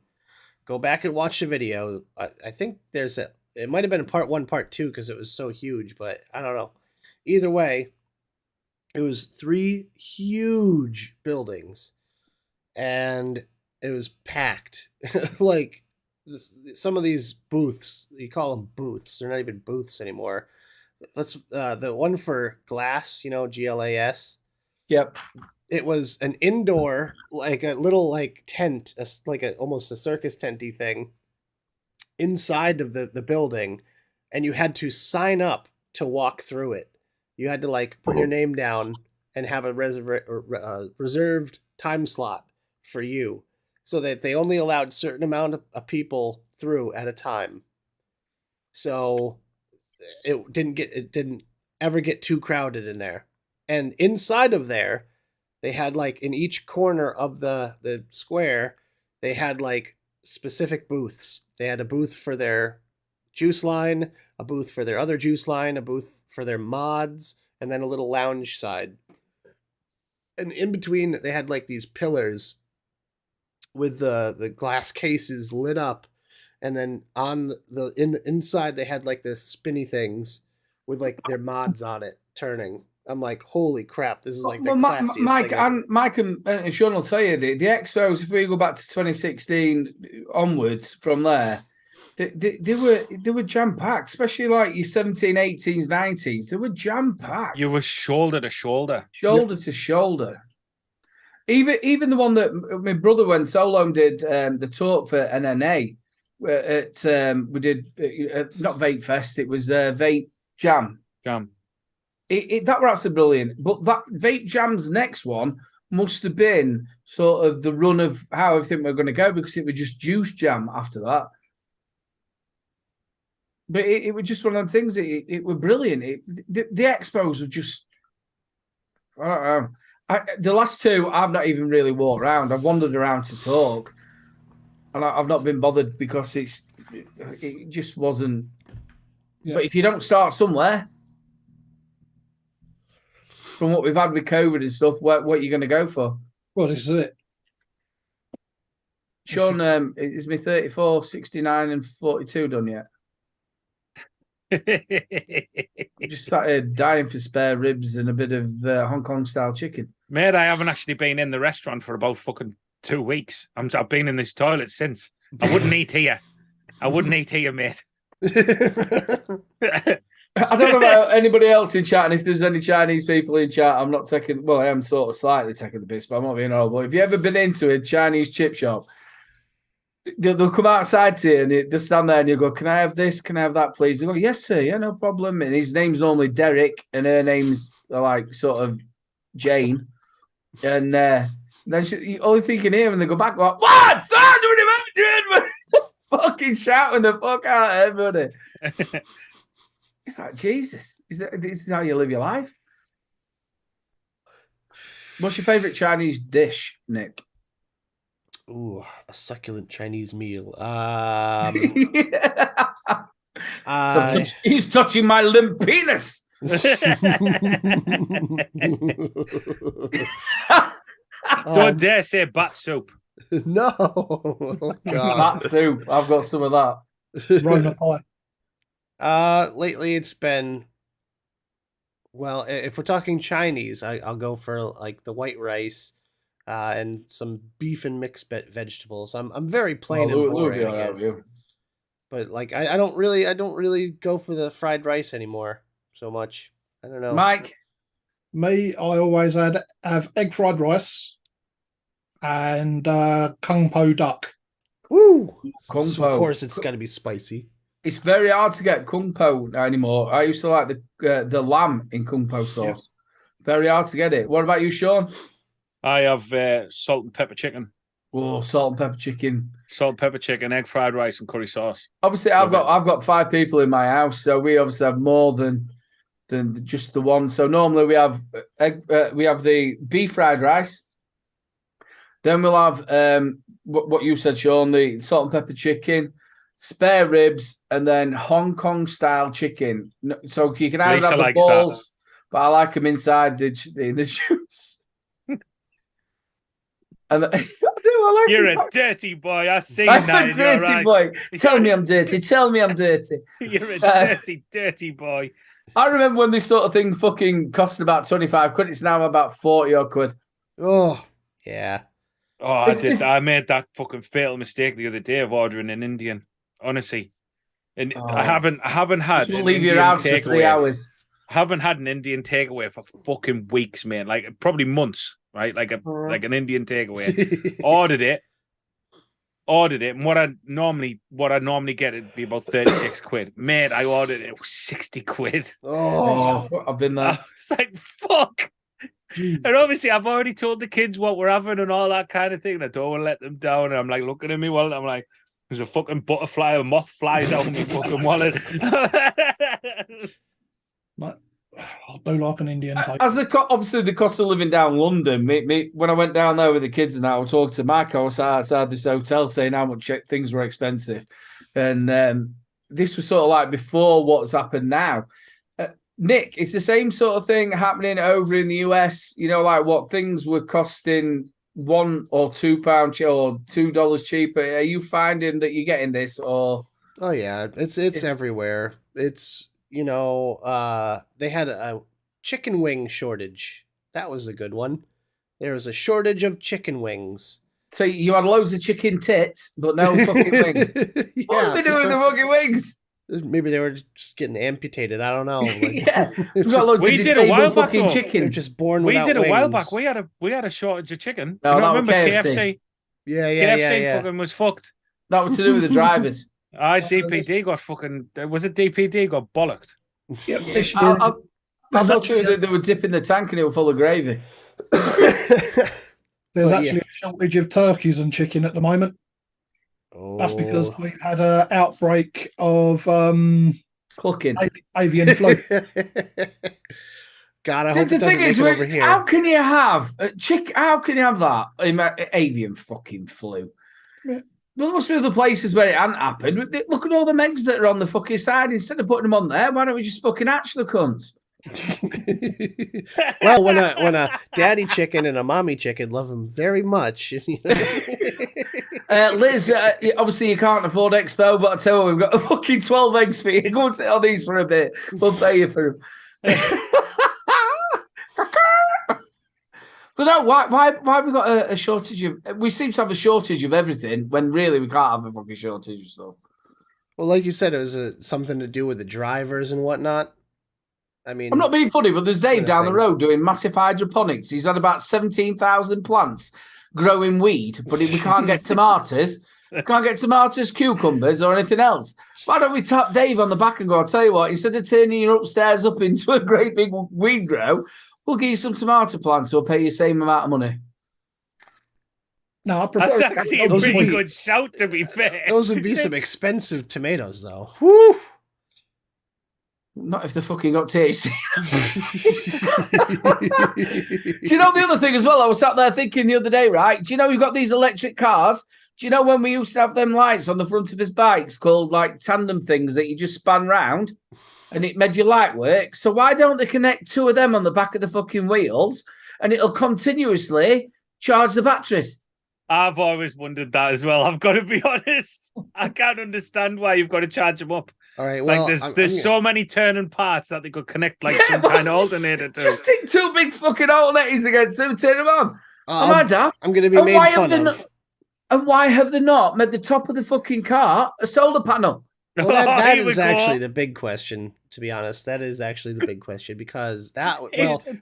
Go back and watch the video. I think it might have been part 1, part 2, because it was so huge, but I don't know. Either way, it was 3 huge buildings, and it was packed. Like, some of these booths, you call them booths, they're not even booths anymore. The one for glass, GLAS. Yep. It was an indoor, like a little like tent, almost a circus tenty thing inside of the building, and you had to sign up to walk through it. You had to like put your name down and have a reserved time slot for you, so that they only allowed certain amount of people through at a time. So it didn't ever get too crowded in there. And inside of there, they had like in each corner of the square, they had like specific booths. They had a booth for their juice line, a booth for their other juice line, a booth for their mods, and then a little lounge side. And in between, they had like these pillars with the glass cases lit up, and then on the inside they had like this spinny things with like their mods on it turning. I'm like, holy crap! This is like the classiest Mike thing and Mike and Sean will tell you the expos. If we go back to 2016 onwards, from there, they were jam packed. Especially like your 17, 18s, 19s. They were jam packed. You were shoulder to shoulder, to shoulder. Even the one that my brother went solo and did the talk for NNA at we did not Vape Fest. It was Vape Jam. That were absolutely brilliant. But that Vape Jam's next one must have been sort of the run of how everything we're going to go, because it was just Juice Jam after that. But it was just one of the things. It were brilliant. The expos were just, I don't know. The last two, I've not even really walked around. I've wandered around to talk, and I've not been bothered because it just wasn't. Yeah. But if you don't start somewhere, from what we've had with COVID and stuff, what are you going to go for? Well, this is it. Sean, is me 34, 69 and 42 done yet? I'm just sat here dying for spare ribs and a bit of Hong Kong style chicken. Mate, I haven't actually been in the restaurant for about fucking 2 weeks. I've been in this toilet since. I wouldn't eat here. Mate. I don't know about anybody else in chat, and if there's any Chinese people in chat, I'm not taking. Well, I am sort of slightly taking the piss, but I'm not being horrible. If you ever been into a Chinese chip shop, they'll come outside to you and they'll stand there and you go, "Can I have this? Can I have that, please?" They go, "Yes, sir. Yeah, no problem." And his name's normally Derek, and her name's like sort of Jane. And then the only thing you can hear when they go back, go, "What? Son, what am I doing?" Fucking shouting the fuck out at everybody. It's like, Jesus, this is how you live your life? What's your favourite Chinese dish, Nick? Ooh, a succulent Chinese meal. He's touching my limp penis. Don't dare say bat soup. No. Oh, God. Bat soup. I've got some of that. Rona pie. Lately it's been, well, if we're talking Chinese, I'll go for like the white rice, and some beef and mixed vegetables. I'm very plain and boring, I guess. But like I don't really go for the fried rice anymore so much. I don't know. Mike? Me, I always have egg fried rice and kung po duck. Woo! Kung So po. of course it's got to be spicy. It's very hard to get kung po anymore. I used to like the lamb in kung po sauce. Yeah. Very hard to get it. What about you, Sean? I have salt and pepper chicken. Oh, salt and pepper chicken. Salt and pepper chicken, egg fried rice, and curry sauce. Obviously, I've got 5 people in my house, so we obviously have more than just the one. So normally we have the beef fried rice. Then we'll have what you said, Sean, the salt and pepper chicken, spare ribs, and then Hong Kong style chicken. So you can either have the balls, that. But I like them inside the juice. And I like You're a dirty boy. I see I'm that. a dirty boy. Tell me I'm dirty. Tell me I'm dirty. You're a dirty boy. I remember when this sort of thing fucking cost about 25 quid. It's now about 40 odd quid. Oh, yeah. Oh, I made that fucking fatal mistake the other day of ordering an Indian. Honestly, and I haven't had. Just leave your house for 3 hours. I haven't had an Indian takeaway for fucking weeks, man. Like probably months, right? Like an Indian takeaway. Ordered it, and what I normally get it'd be about 36 quid. Mate, I ordered it. It was 60 quid. Oh, I've been there. I was like, fuck. Jeez. And obviously, I've already told the kids what we're having and all that kind of thing. And I don't want to let them down. And I'm like looking at me while I'm like, there's a fucking butterfly, a moth flies out of my fucking wallet. I do like an Indian take. As obviously the cost of living down London, when I went down there with the kids and I was talking to Mike, I was outside this hotel saying how much things were expensive. And this was sort of like before what's happened now. Nick, it's the same sort of thing happening over in the US, you know, like what things were costing £1 or £2 or $2 cheaper. Are you finding that you're getting this or? Oh yeah, it's everywhere. It's, you know, they had a chicken wing shortage. That was a good one. There was a shortage of chicken wings. So you had loads of chicken tits, but no fucking wings. Yeah, what are they doing with the fucking wings? Maybe they were just getting amputated. I don't know. Like, yeah, we did a while back. Chicken. They're just born we without did a wings. while back. We had a shortage of chicken. No, you know, remember KFC? Yeah. KFC fucking was fucked. That was to do with the drivers. DPD got fucking. Was it DPD got bollocked? Yeah, I'm not sure that they were dipping the tank and it was full of gravy. There's actually a shortage of turkeys and chicken at the moment. Oh. That's because we've had an outbreak of clucking avian flu. God, I hope it doesn't make it over here. How can you have How can you have that avian fucking flu? Yeah. Well, there must be other places where it hasn't happened. Look at all the eggs that are on the fucking side. Instead of putting them on there, why don't we just fucking hatch the cunts? Well, when a daddy chicken and a mommy chicken love them very much. Liz, obviously you can't afford Expo, but I tell you what, we've got a fucking 12 eggs for you. Go and sit on these for a bit. We'll pay you for them. But no, why have we got a shortage of? We seem to have a shortage of everything when really we can't have a fucking shortage of stuff. Well, like you said, it was something to do with the drivers and whatnot. I mean, I'm not being funny, but there's Dave down the road doing massive hydroponics. He's had about 17,000 plants growing weed, but we can't get tomatoes. We can't get tomatoes, cucumbers, or anything else. Why don't we tap Dave on the back and go, I'll tell you what, instead of turning your upstairs up into a great big weed grow, we'll give you some tomato plants, we'll pay you the same amount of money. No, I prefer. That's actually a pretty good shout, to be fair. Those would be some expensive tomatoes, though. Woo! Not if they fucking got THC. Do you know the other thing as well? I was sat there thinking the other day, right? Do you know we've got these electric cars? Do you know when we used to have them lights on the front of his bikes called like tandem things that you just span round and it made your light work? So why don't they connect two of them on the back of the fucking wheels and it'll continuously charge the batteries? I've always wondered that as well. I've got to be honest. I can't understand why you've got to charge them up. All right, well, like there's so many turning parts that they could connect like some kind of alternator to. Just stick two big fucking alternators against them and turn them on. Am I daft? I'm going to be made fun of. And why have they not made the top of the fucking car a solar panel? Well, that is actually the big question, to be honest. That is actually the big question because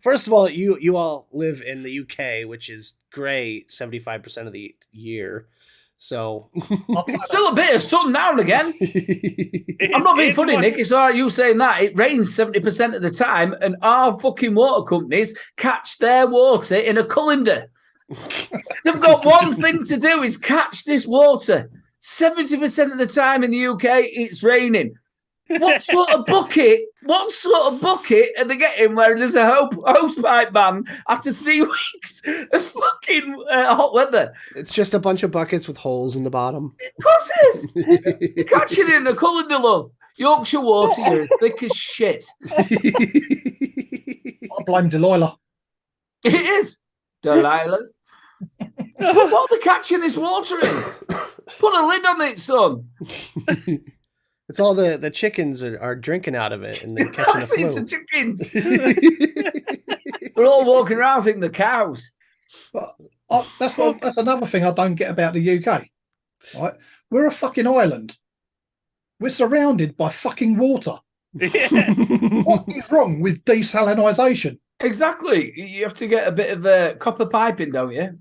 first of all, you all live in the UK, which is grey 75% of the year. So still a bit of sun now and again. I'm not being funny, Nick. It's all right you saying that. It rains 70% of the time, and our fucking water companies catch their water in a colander. They've got one thing to do is catch this water. 70% of the time in the UK, it's raining. What sort of bucket are they getting where there's a hose pipe ban after 3 weeks of fucking hot weather? It's just a bunch of buckets with holes in the bottom. Of course it is. You're catching it in a colander, love. Yorkshire water, you're thick as shit. I blame Delilah. It is. Delilah. What are they catching this water in? Put a lid on it, son. It's all the chickens are drinking out of it and they're catching the flu. It's the chickens. We're all walking around thinking the cows. That's another thing I don't get about the UK. Right, we're a fucking island. We're surrounded by fucking water. What is wrong with desalinization? Exactly. You have to get a bit of copper piping, don't you?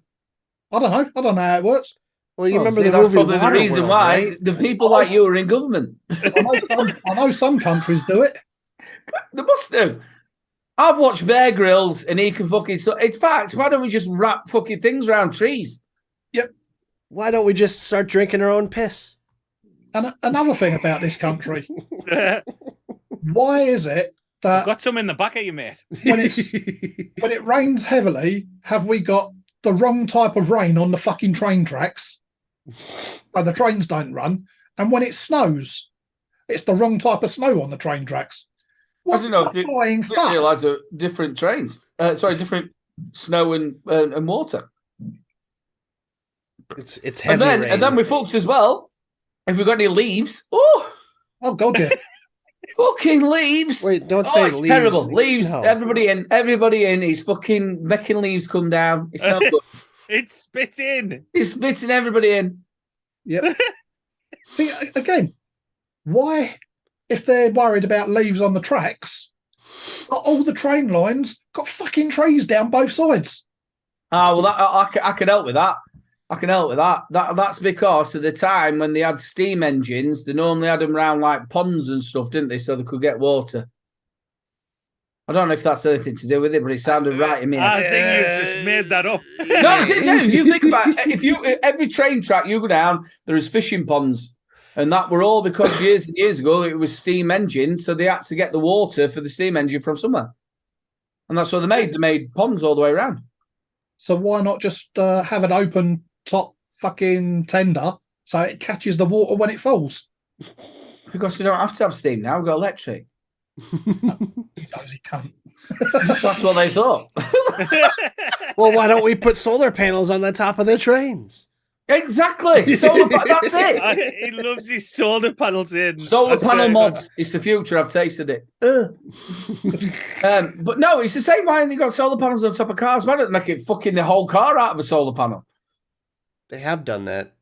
I don't know how it works. Well, you remember see, the that's movie probably the Waterworld, reason why right? the people like you are in government. I know some countries do it. They must do. I've watched Bear Grylls and he can fucking. So, in fact, why don't we just wrap fucking things around trees? Yep. Why don't we just start drinking our own piss? And another thing about this country, why is it that Got some in the back of you, mate. when it rains heavily, have we got the wrong type of rain on the fucking train tracks? And the trains don't run. And when it snows, it's the wrong type of snow on the train tracks. I don't know if the flying this fuck? has different trains. Different snow and water. It's heavy rain. And then we fucked as well. If we've got any leaves, oh God, yeah. fucking leaves. Wait, don't say it's leaves. terrible. Leaves. No. Everybody in. He's fucking making leaves come down. It's not good. It's spitting. He's spitting everybody in. Yep. See, again, why, if they're worried about leaves on the tracks, all the train lines got fucking trees down both sides? Oh, well, I can help with that. That's because at the time when they had steam engines, they normally had them around like ponds and stuff, didn't they? So they could get water. I don't know if that's anything to do with it, but it sounded right to me. I think you've just made that up. No, you think about it, every train track you go down, there is fishing ponds. And that were all because years and years ago it was steam engine, so they had to get the water for the steam engine from somewhere. And that's what they made. They made ponds all the way around. So why not just have an open top fucking tender so it catches the water when it falls? Because we don't have to have steam now, we've got electric. Dozy cunt. That's what they thought. Well, why don't we put solar panels on the top of the trains? Exactly. That's it. He loves his solar panels in. Solar That's panel very mods. It's the future. I've tasted it. But no, it's the same. Why they got solar panels on top of cars? Why don't they make it fucking the whole car out of a solar panel? They have done that.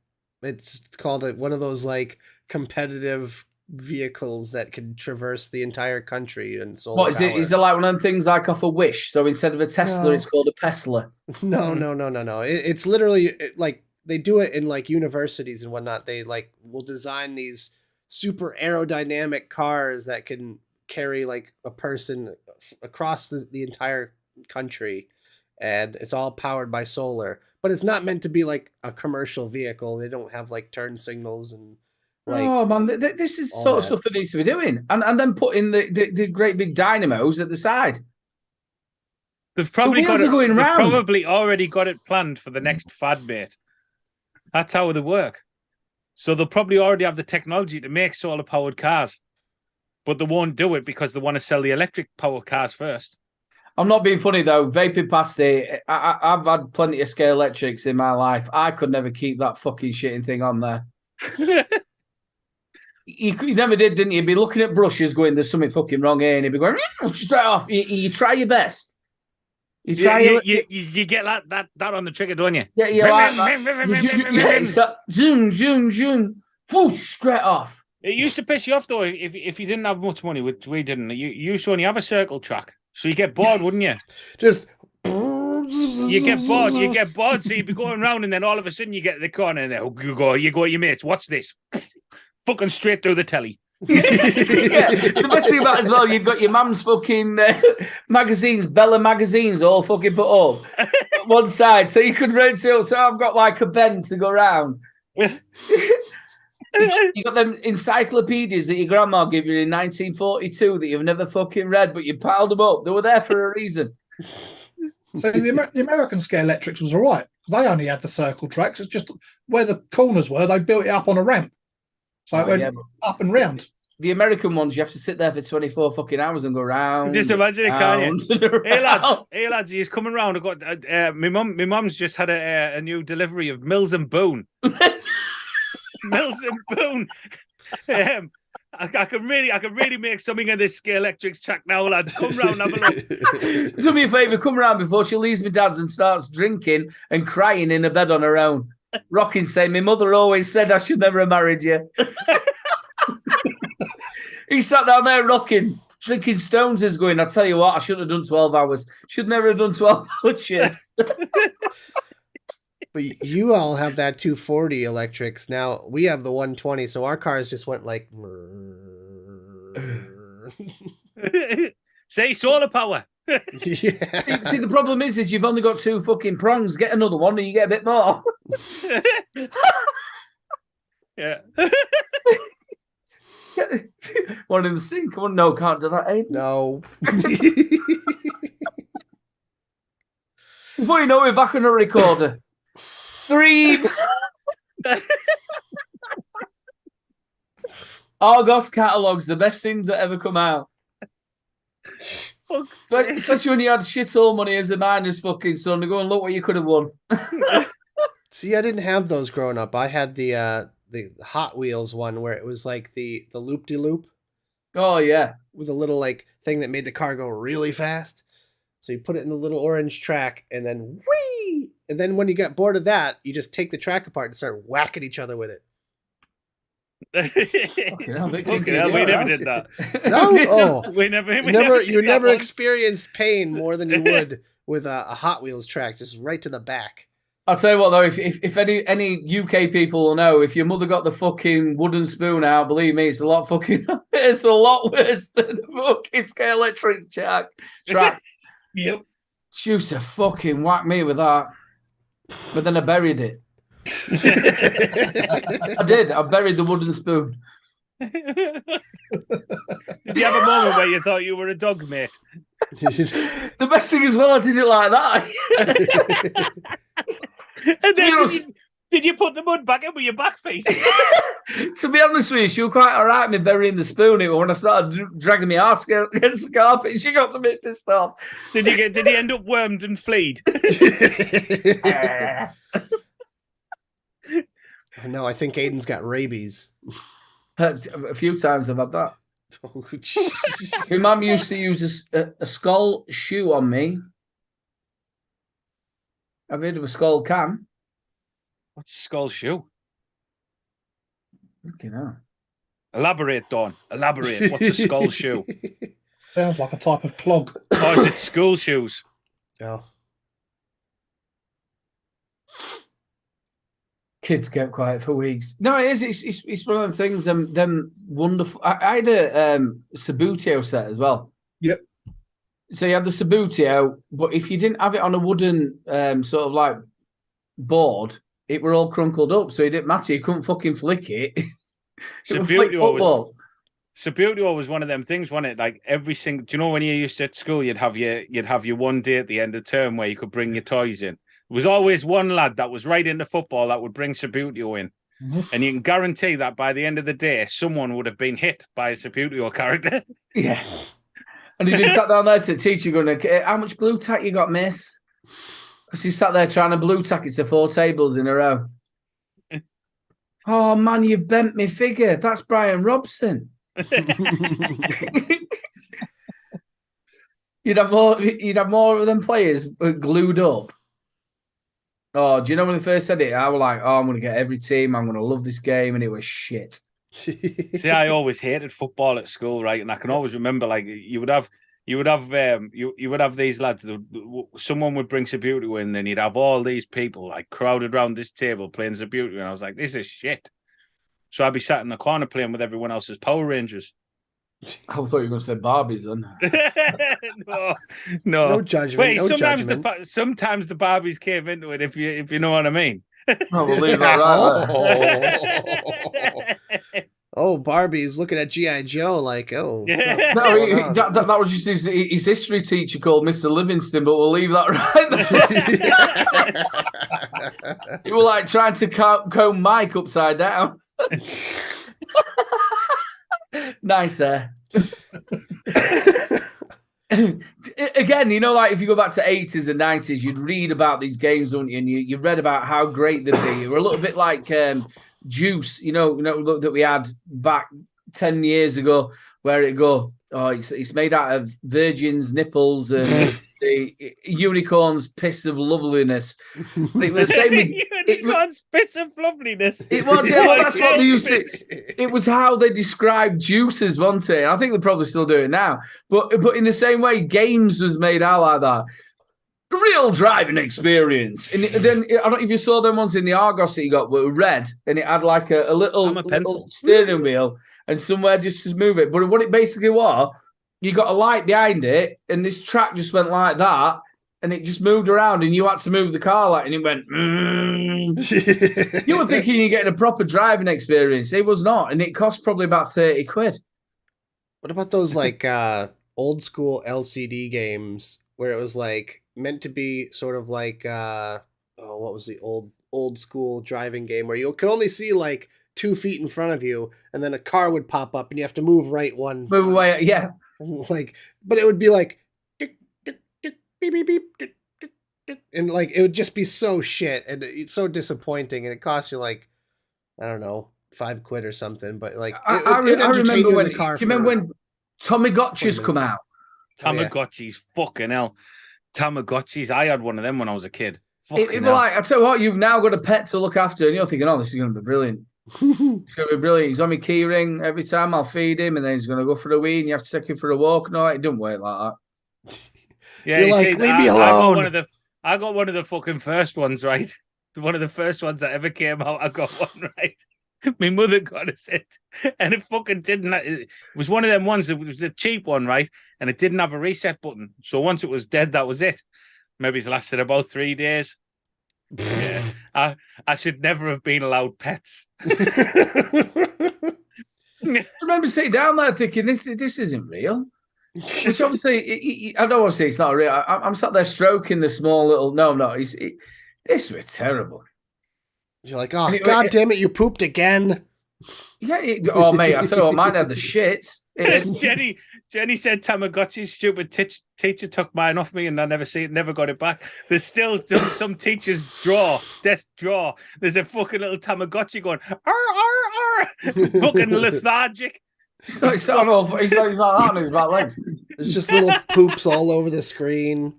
It's called one of those like competitive vehicles that can traverse the entire country and solar. What is it? Is it like one of them things like off a Wish? So instead of a Tesla, No. it's called a Pesla. No. It's literally like they do it in like universities and whatnot. They like will design these super aerodynamic cars that can carry like a person across the entire country, and it's all powered by solar. But it's not meant to be like a commercial vehicle. They don't have like turn signals and like. Oh man, this is sort of stuff that needs to be doing, and then putting the great big dynamos at the side. They've probably wheels got it, are going they've round. probably already got it planned for the next fad, mate. That's how they work. So they'll probably already have the technology to make solar powered cars, but they won't do it because they want to sell the electric powered cars first. I'm not being funny though. Vaping past it, I've had plenty of scale electrics in my life. I could never keep that fucking shitting thing on there. You never did, didn't you? You'd be looking at brushes going, there's something fucking wrong here, and you'd be going, straight off. You try your best. You try you get that on the trigger, don't you? Yeah, you like that. It's that zoom, whoosh, straight off. It used to piss you off though if you didn't have much money, which we didn't. You used to only have a circle track, so you get bored, wouldn't you? Just you get bored, so you'd be going around, and then all of a sudden you get to the corner, and then you go, your mates, watch this, fucking straight through the telly. Yeah, the best thing about it as well, you've got your mum's fucking magazines, Bella magazines, all fucking put up one side, so you could rent it. So I've got like a bend to go round. You got them encyclopedias that your grandma gave you in 1942 that you've never fucking read, but you piled them up. They were there for a reason. So the American scale electrics was all right. They only had the circle tracks. It's just where the corners were, they built it up on a ramp. So it went up and round. The American ones, you have to sit there for 24 fucking hours and go round. Just imagine it, can't you? Hey lads, he's coming round. I've got my mum's just had a new delivery of Mills and Boone. Mills and Boone. I can really make something of this Scale Electrics track now, lads. Come round, have a look. Do me a favour, come round before she leaves my dad's and starts drinking and crying in a bed on her own. Rocking saying, my mother always said I should never have married you. He sat down there rocking, drinking stones is going, I tell you what, I shouldn't have done 12 hours. Should never have done 12-hour shifts. But you all have that 240 electrics. Now we have the 120, so our cars just went like. Say solar power. Yeah. See, the problem is you've only got 2 fucking prongs. Get another one and you get a bit more. Yeah. One in the sink. One, no, can't do that. Eh? No. Before you know, we're back on a recorder. 3. Argos catalogues, the best things that ever come out. Especially when you had shit all money as a miner's fucking son to go and look what you could have won. See, I didn't have those growing up. I had the Hot Wheels one where it was like the loop-de-loop Oh, yeah. with a little like thing that made the car go really fast. So you put it in the little orange track and then whee! And then when you get bored of that, you just take the track apart and start whacking each other with it. Fucking hell, we never did that. No, We never you did never that once. experienced pain more than you would with a Hot Wheels track, just right to the back. I'll tell you what, though, if any UK people will know, if your mother got the fucking wooden spoon out, believe me, it's a lot worse than a fucking Scale Electric track. Yep. She used to fucking whack me with that. But then I buried it. I did. I buried the wooden spoon. Did you have a moment where you thought you were a dog, mate? The best thing as well, I did it like that. And then did you put the mud back in with your back feet? To be honest with you, she was quite all right with me burying the spoon. It was when I started dragging my ass against the carpet, she got a bit pissed off. Did he end up wormed and fleed? No, I think Aiden's got rabies. A few times I've had that. Oh, My mum used to use a skull shoe on me. I've heard of a skull can. What's a skull shoe? Fucking hell. Elaborate, Dawn. Elaborate. What's a skull shoe? Sounds like a type of clog. Or is it school shoes? Oh. Kids kept quiet for weeks. No, it is. It's one of them things. Them wonderful. I had a Sabutio set as well. Yep. So you had the Sabutio, but if you didn't have it on a wooden sort of like board, it were all crunkled up. So it didn't matter. You couldn't fucking flick it. It would flick football. Sabutio was one of them things, wasn't it? Like every single. Do you know when you used to at school, you'd have your one day at the end of term where you could bring your toys in. There was always one lad that was right into football that would bring Sabutio in. Mm-hmm. And you can guarantee that by the end of the day, someone would have been hit by a Sabutio character. Yeah. And he'd been sat down there to the teacher going, how much blue tack you got, miss? Because he sat there trying to blue tack it to 4 tables in a row. Oh, man, you've bent me figure. That's Brian Robson. You'd have more of them players glued up. Oh, do you know when they first said it? I was like, oh, I'm going to get every team. I'm going to love this game. And it was shit. See, I always hated football at school, right? And I can always remember, like, you would have these lads. Someone would bring Sabutio in, and you'd have all these people like crowded around this table playing Sabutio, and I was like, this is shit. So I'd be sat in the corner playing with everyone else's Power Rangers. I thought you were going to say Barbies, then. No judgment. Wait, no sometimes judgment. Sometimes the Barbies came into it, if you know what I mean. Oh, we'll leave that right there. Oh, Barbie's looking at G.I. Joe like, oh. No, that was just his history teacher called Mr. Livingston, but we'll leave that right there. He was like trying to comb Mike upside down. Nice there. Again, you know, like if you go back to 80s and 90s, you'd read about these games, don't you? And you read about how great they'd be. They were a little bit like Juice, you know that we had back 10 years ago where it go, oh, it's made out of virgins' nipples and the unicorn's piss of loveliness. But it was the same with Unicorn's piss of loveliness. It was, yeah, well, that's what they used to. It was how they described juices, wasn't it? I think they probably still do it now. But in the same way, games was made out like that. Real driving experience. And then I don't know if you saw them ones in the Argos that you got were red, and it had like a little steering wheel and somewhere just to move it. But what it basically was, you got a light behind it, and this track just went like that, and it just moved around, and you had to move the car like, and it went. You were thinking you're getting a proper driving experience. It was not, and it cost probably about 30 quid. What about those like old school LCD games where it was like meant to be sort of like what was the old school driving game where you could only see like 2 feet in front of you, and then a car would pop up and you have to move right one. Move away, yeah. Like, but it would be like tick, tick, tick, beep, beep, beep, tick, tick, tick, and like it would just be so shit and it's so disappointing, and it costs you like, I don't know, 5 quid or something. But like, I remember when. Do you remember when Tamagotchis come out? Tamagotchis, fucking hell. Tamagotchis. I had one of them when I was a kid. It like, I tell you what, you've now got a pet to look after, and you're thinking, oh, this is going to be brilliant. It's going to be brilliant. He's on my key ring every time. I'll feed him, and then he's going to go for a wee, and you have to take him for a walk. No, it doesn't work like that. Yeah, you're like, leave me alone. I got one of the fucking first ones, right? One of the first ones that ever came out. I got one, right? My mother got us it, and it fucking didn't. It was one of them ones that was a cheap one, right? And it didn't have a reset button. So once it was dead, that was it. Maybe it's lasted about 3 days. Yeah, I should never have been allowed pets. I remember sitting down there thinking, this isn't real. Which obviously, I don't want to say it's not real. I'm sat there stroking the small little. No, this was terrible. You're like, oh, God damn it, you pooped again. Yeah. Oh, mate, I tell you what, mine had the shits. Jenny said Tamagotchi's stupid teacher took mine off me and I never got it back. There's still some teacher's desk drawer. There's a fucking little Tamagotchi going, fucking lethargic. He's like that on his back legs. There's just little poops all over the screen.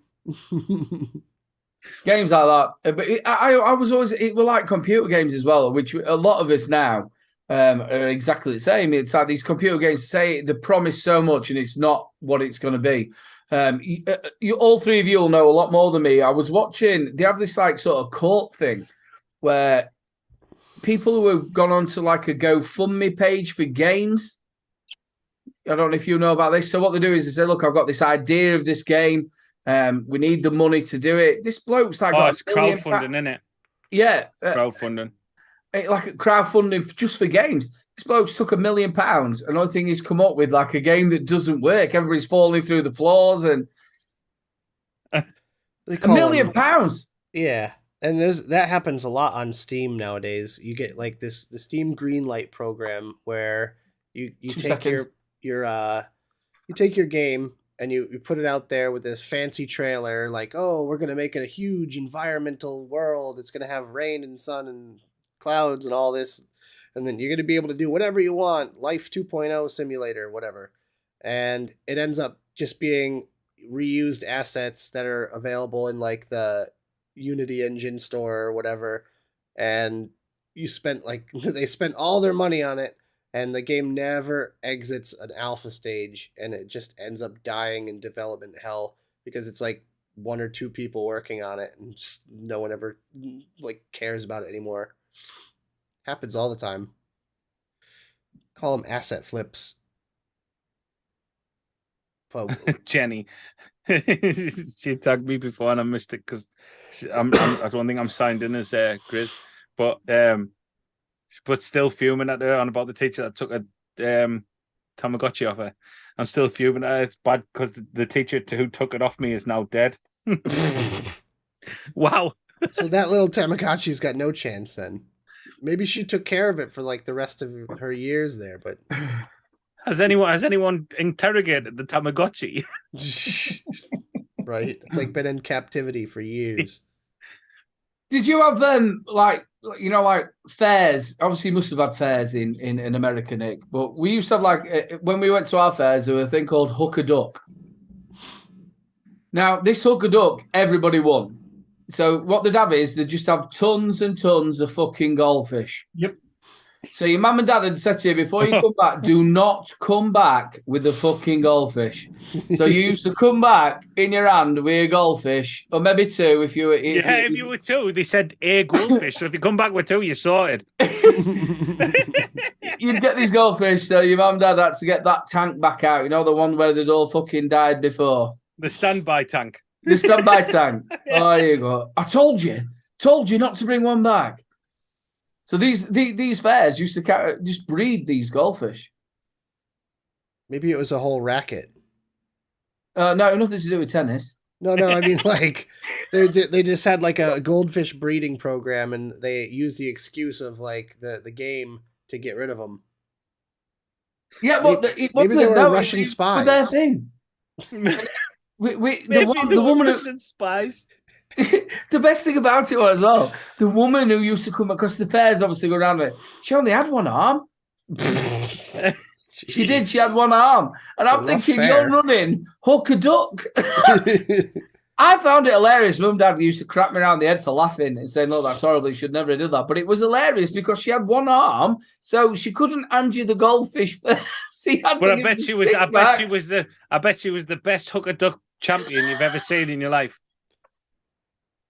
Games like that. But I was always, it were like computer games as well, which a lot of us now are exactly the same. It's like these computer games say they promise so much and it's not what it's going to be. You all three of you will know a lot more than me. I was watching, they have this like sort of cult thing where people who have gone on to like a GoFundMe page for games. I don't know if you know about this. So what they do is they say, look, I've got this idea of this game. We need the money to do it. This bloke's like, it's crowdfunding, isn't it? Yeah, crowdfunding. Like crowdfunding just for games. This bloke's took £1 million, and the only thing he's come up with like a game that doesn't work. Everybody's falling through the floors, and £1 million. Yeah, and that happens a lot on Steam nowadays. You get like the Steam Greenlight program where you take your game. And you put it out there with this fancy trailer, like, oh, we're going to make it a huge environmental world. It's going to have rain and sun and clouds and all this. And then you're going to be able to do whatever you want, Life 2.0 simulator, whatever. And it ends up just being reused assets that are available in like the Unity engine store or whatever. And they spent all their money on it. And the game never exits an alpha stage, and it just ends up dying in development hell because it's like 1 or 2 people working on it, and just no one ever like cares about it anymore. Happens all the time. Call them asset flips. Jenny, she tagged me before, and I missed it because I don't think I'm signed in as Grizz, but still fuming at her on about the teacher that took a Tamagotchi off her. I'm still fuming at her. It's bad because the teacher who took it off me is now dead. Wow. So that little Tamagotchi's got no chance then. Maybe she took care of it for like the rest of her years there, but has anyone interrogated the Tamagotchi? Right. It's like been in captivity for years. Did you have like fairs? Obviously, you must have had fairs in America, Nick. But we used to have like when we went to our fairs, there was a thing called hook a duck. Now, this hook a duck, everybody won. So what they'd have is they'd just have tons and tons of fucking goldfish. Yep. So your mum and dad had said to you, before you come back, do not come back with the fucking goldfish. So you used to come back in your hand with a goldfish, or maybe two if you were... If you were two, they said a goldfish. So if you come back with two, you're sorted. You'd get these goldfish, so your mum and dad had to get that tank back out. You know, the one where they'd all fucking died before. The standby tank. The standby tank. Oh, there you go. I told you not to bring one back. So these fairs used to just breed these goldfish. Maybe it was a whole racket. No, nothing to do with tennis. No, I mean, like, they just had, like, a goldfish breeding program, and they used the excuse of, like, the game to get rid of them. Yeah, but it maybe wasn't. they were No, Russian spies. Their thing. The woman Russian spies. The best thing about it was, well, the woman who used to come across the fairs, obviously go around it, she only had one arm. She did. She had one arm. And I'm thinking, you're running hook a duck. I found it hilarious. Mum and dad used to crap me around the head for laughing and saying, look, that's horrible. You should never have done that. But it was hilarious because she had one arm, so she couldn't hand you the goldfish first. But I bet she was the best hook a duck champion you've ever seen in your life.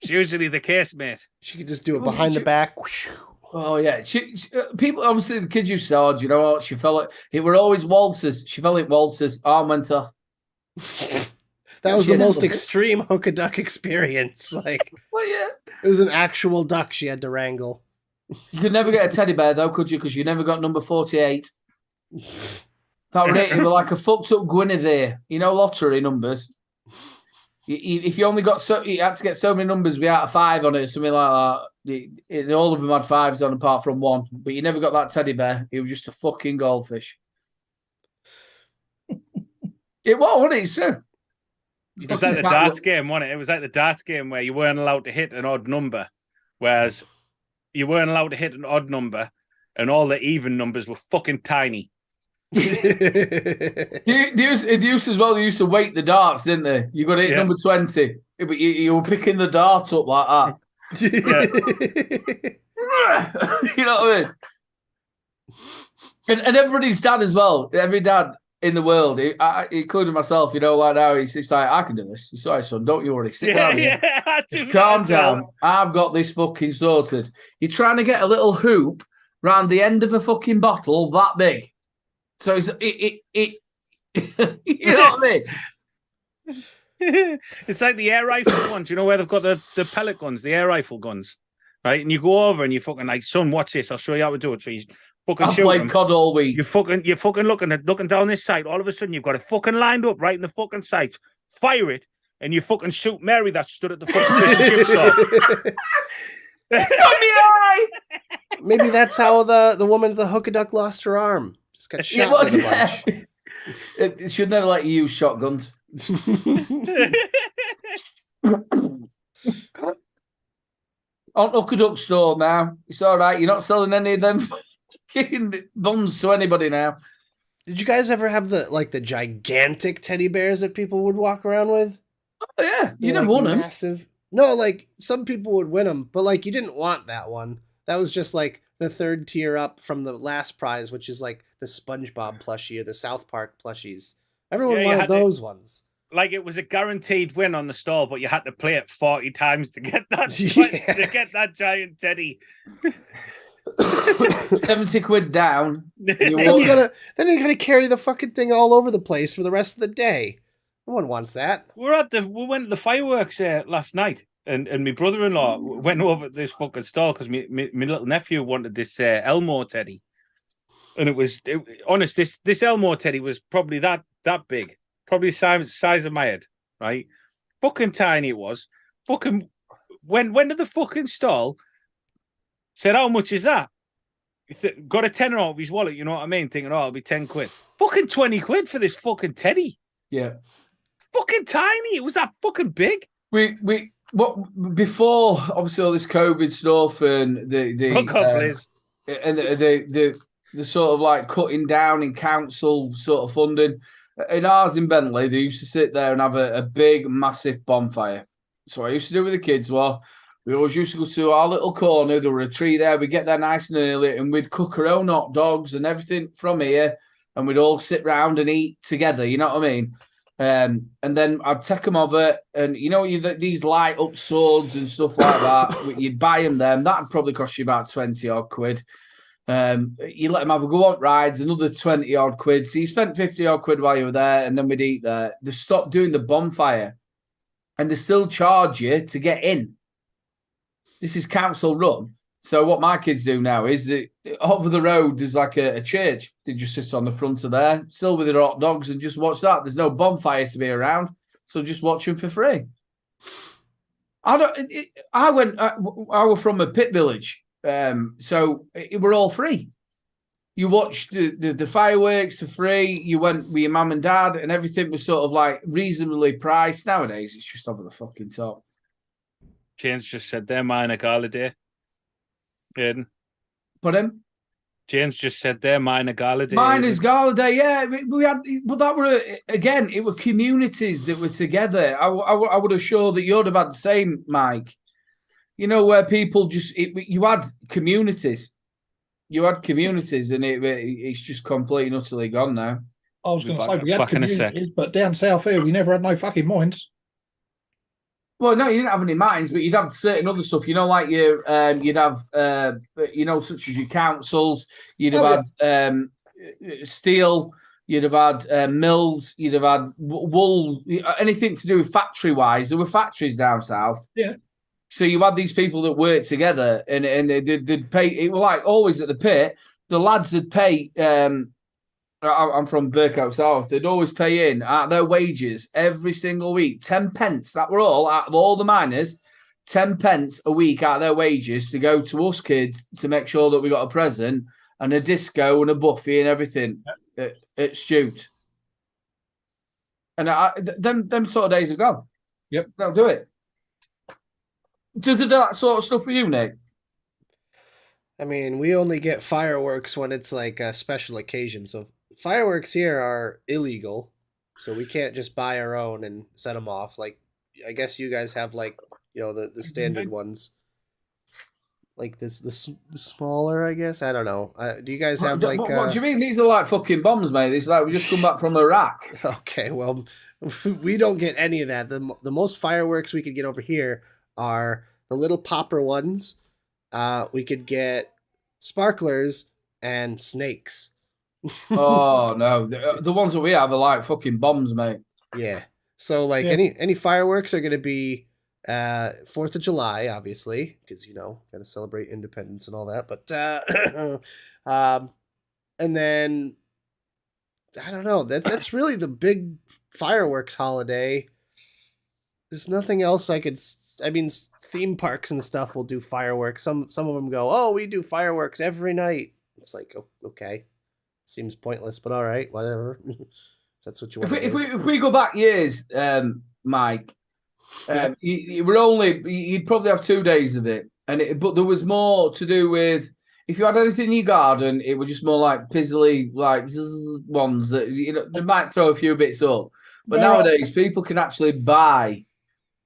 It's usually the case, mate. She could just do it behind the back. Oh yeah, she people obviously the kids used to say, you know what? She fell it were always waltzers. She fell it waltzers. Arm went off. That was the most extreme hook a duck experience. Like, well, yeah, it was an actual duck she had to wrangle. You could never get a teddy bear though, could you? Because you never got number 48. That was it. You were like a fucked up Guinevere. You know, lottery numbers. If you only got you had to get so many numbers, be out of 5 on it, or something like that. All of them had 5s on, apart from one. But you never got that teddy bear. It was just a fucking goldfish. It was, wasn't it? It's true. It was like the darts game, wasn't it? It was like the darts game where you weren't allowed to hit an odd number, whereas you weren't allowed to hit an odd number, and all the even numbers were fucking tiny. They used as well. They used to weight the darts, didn't they? You got to hit number 20, but you were picking the dart up like that. You know what I mean? And everybody's dad as well. Every dad in the world, including myself, you know, like now he's like, I can do this. You sorry, son, don't you worry. Sit down. Just calm down. I've got this fucking sorted. You're trying to get a little hoop round the end of a fucking bottle that big. So it you know what I mean? It's like the air rifle ones, you know, where they've got the pellet guns, the air rifle guns, right? And you go over and you fucking like, son, watch this. I'll show you how to do it. So you fucking I've played COD all week. You're fucking looking down this sight. All of a sudden, you've got it fucking lined up right in the fucking sight. Fire it, and you fucking shoot Mary that stood at the fucking fish and chip store. It's got me eye. Maybe that's how the woman at the hook a duck lost her arm. Just got shot with a bunch. It should never let you use shotguns. On Hook a Duck store now. It's all right. You're not selling any of them fucking buns to anybody now. Did you guys ever have the gigantic teddy bears that people would walk around with? Oh yeah, you never won them. Massive. No, like some people would win them, but like you didn't want that one. That was just like the third tier up from the last prize, which is like the SpongeBob plushie or the South Park plushies. Everyone wanted those ones. Like it was a guaranteed win on the stall, but you had to play it 40 times to get that to get that giant teddy. 70 quid down. Then you're gonna carry the fucking thing all over the place for the rest of the day. No one wants that. We went to the fireworks last night, and my brother-in-law went over to this fucking stall because my little nephew wanted this Elmo teddy, and honest, this Elmo teddy was probably that big, probably the size of my head, right? Fucking tiny it was. Fucking went to the fucking stall, said, how much is that? Got a tenner out of his wallet, you know what I mean? Thinking, it'll be 10 quid. Fucking 20 quid for this fucking teddy. Yeah. Fucking tiny. It was that fucking big. We what before obviously all this COVID stuff and Fuck off, Liz. and the sort of like cutting down in council sort of funding. In ours in Bentley, they used to sit there and have a big, massive bonfire. So what I used to do with the kids we always used to go to our little corner. There were a tree there. We'd get there nice and early and we'd cook our own hot dogs and everything from here. And we'd all sit round and eat together. You know what I mean? And then I'd take them over and, these light up swords and stuff like that. You'd buy them. That'd probably cost you about 20 odd quid. You let them have a go on rides, another 20 odd quid. So you spent 50 odd quid while you were there, and then we'd eat there. They stopped doing the bonfire, and they still charge you to get in. This is council run. So what my kids do now is that over the road there's like a church. They just sit on the front of there, still with their hot dogs, and just watch that. There's no bonfire to be around, so just watch them for free. I were from a pit village. So it were all free. You watched the fireworks for free. You went with your mum and dad, and everything was sort of like reasonably priced. Nowadays, it's just over the fucking top. James just said there, mine a gala day. Aidan. Pardon? James just said there, mine a gala day. Mine is gala day, yeah. We had, but that were again. It were communities that were together. I would assure that you'd have had the same, Mike. Where people you had communities. You had communities, and it's just completely and utterly gone now. I was going to say, we had communities, but down south here, we never had no fucking mines. Well, no, you didn't have any mines, but you'd have certain other stuff. Like you'd have, such as your councils. You'd have had steel. You'd have had mills. You'd have had wool. Anything to do with factory-wise. There were factories down south. Yeah. So you had these people that worked together, and they'd pay. It was like always at the pit. The lads would pay. I'm from Burkout South. They'd always pay in out their wages every single week, 10 pence. That were all out of all the miners, 10 pence a week out of their wages to go to us kids to make sure that we got a present and a disco and a buffet and everything at Stute. And them sort of days have gone. Yep, they'll do it. Do that sort of stuff for you, Nick? I mean, we only get fireworks when it's like a special occasion. So fireworks here are illegal, so we can't just buy our own and set them off. Like, I guess you guys have like, the standard ones, like the smaller. I guess I don't know. Do you guys have like? What do you mean? These are like fucking bombs, mate. It's like we just come back from Iraq. Okay, well, we don't get any of that. The most fireworks we could get over here are the little popper ones. We could get sparklers and snakes. Oh no, the ones that we have are like fucking bombs, mate. Yeah. So like any fireworks are going to be 4th of July, obviously, because got to celebrate independence and all that. But and then I don't know. That's really the big fireworks holiday. There's nothing else I mean, theme parks and stuff will do fireworks. Some of them go, oh, we do fireworks every night. It's like, okay. Seems pointless, but all right, whatever. That's what you want. If we go back years, Mike, you'd probably have 2 days of it, but there was more to do with if you had anything in your garden, it was just more like pizzly, like ones that they might throw a few bits up. But nowadays, people can actually buy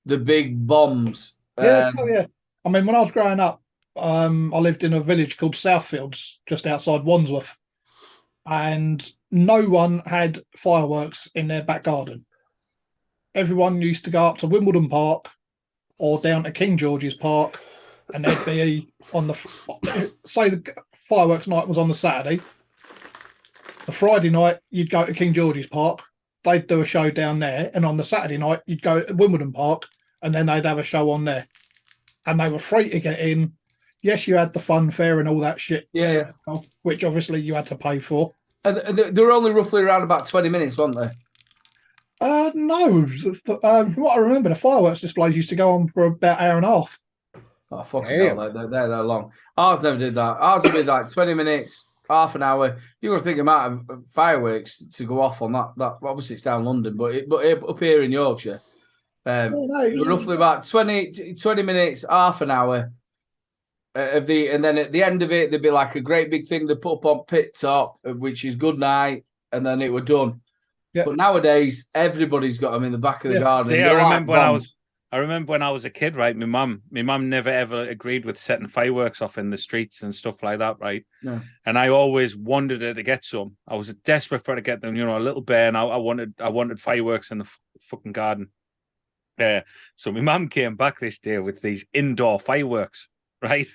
the big bombs. Yeah. I mean, when I was growing up, I lived in a village called Southfields, just outside Wandsworth. And no one had fireworks in their back garden. Everyone used to go up to Wimbledon Park or down to King George's Park, and they'd be on say the fireworks night was on the Saturday. The Friday night, you'd go to King George's Park. They'd do a show down there, and on the Saturday night, you'd go to Wimbledon Park, and then they'd have a show on there. And they were free to get in. Yes, you had the fun fair and all that shit. Yeah. Which obviously you had to pay for. They were only roughly around about 20 minutes, weren't they? No. From what I remember, the fireworks displays used to go on for about an hour and a half. Oh, fucking hell, they're long. Ours never did that. Ours would be like 20 minutes, half an hour. You got to think amount of fireworks to go off on that. Obviously, it's down London, but up here in Yorkshire, Roughly about 20 minutes, half an hour and then at the end of it, there'd be like a great big thing they put up on pit top, which is good night, and then it were done. Yeah. But nowadays, everybody's got them in the back of the garden. See, I remember when I was a kid, right? My mum never ever agreed with setting fireworks off in the streets and stuff like that, right? No. And I always wanted her to get some. I was desperate for her to get them, a little bear, and I wanted fireworks in the fucking garden. So my mum came back this day with these indoor fireworks, right?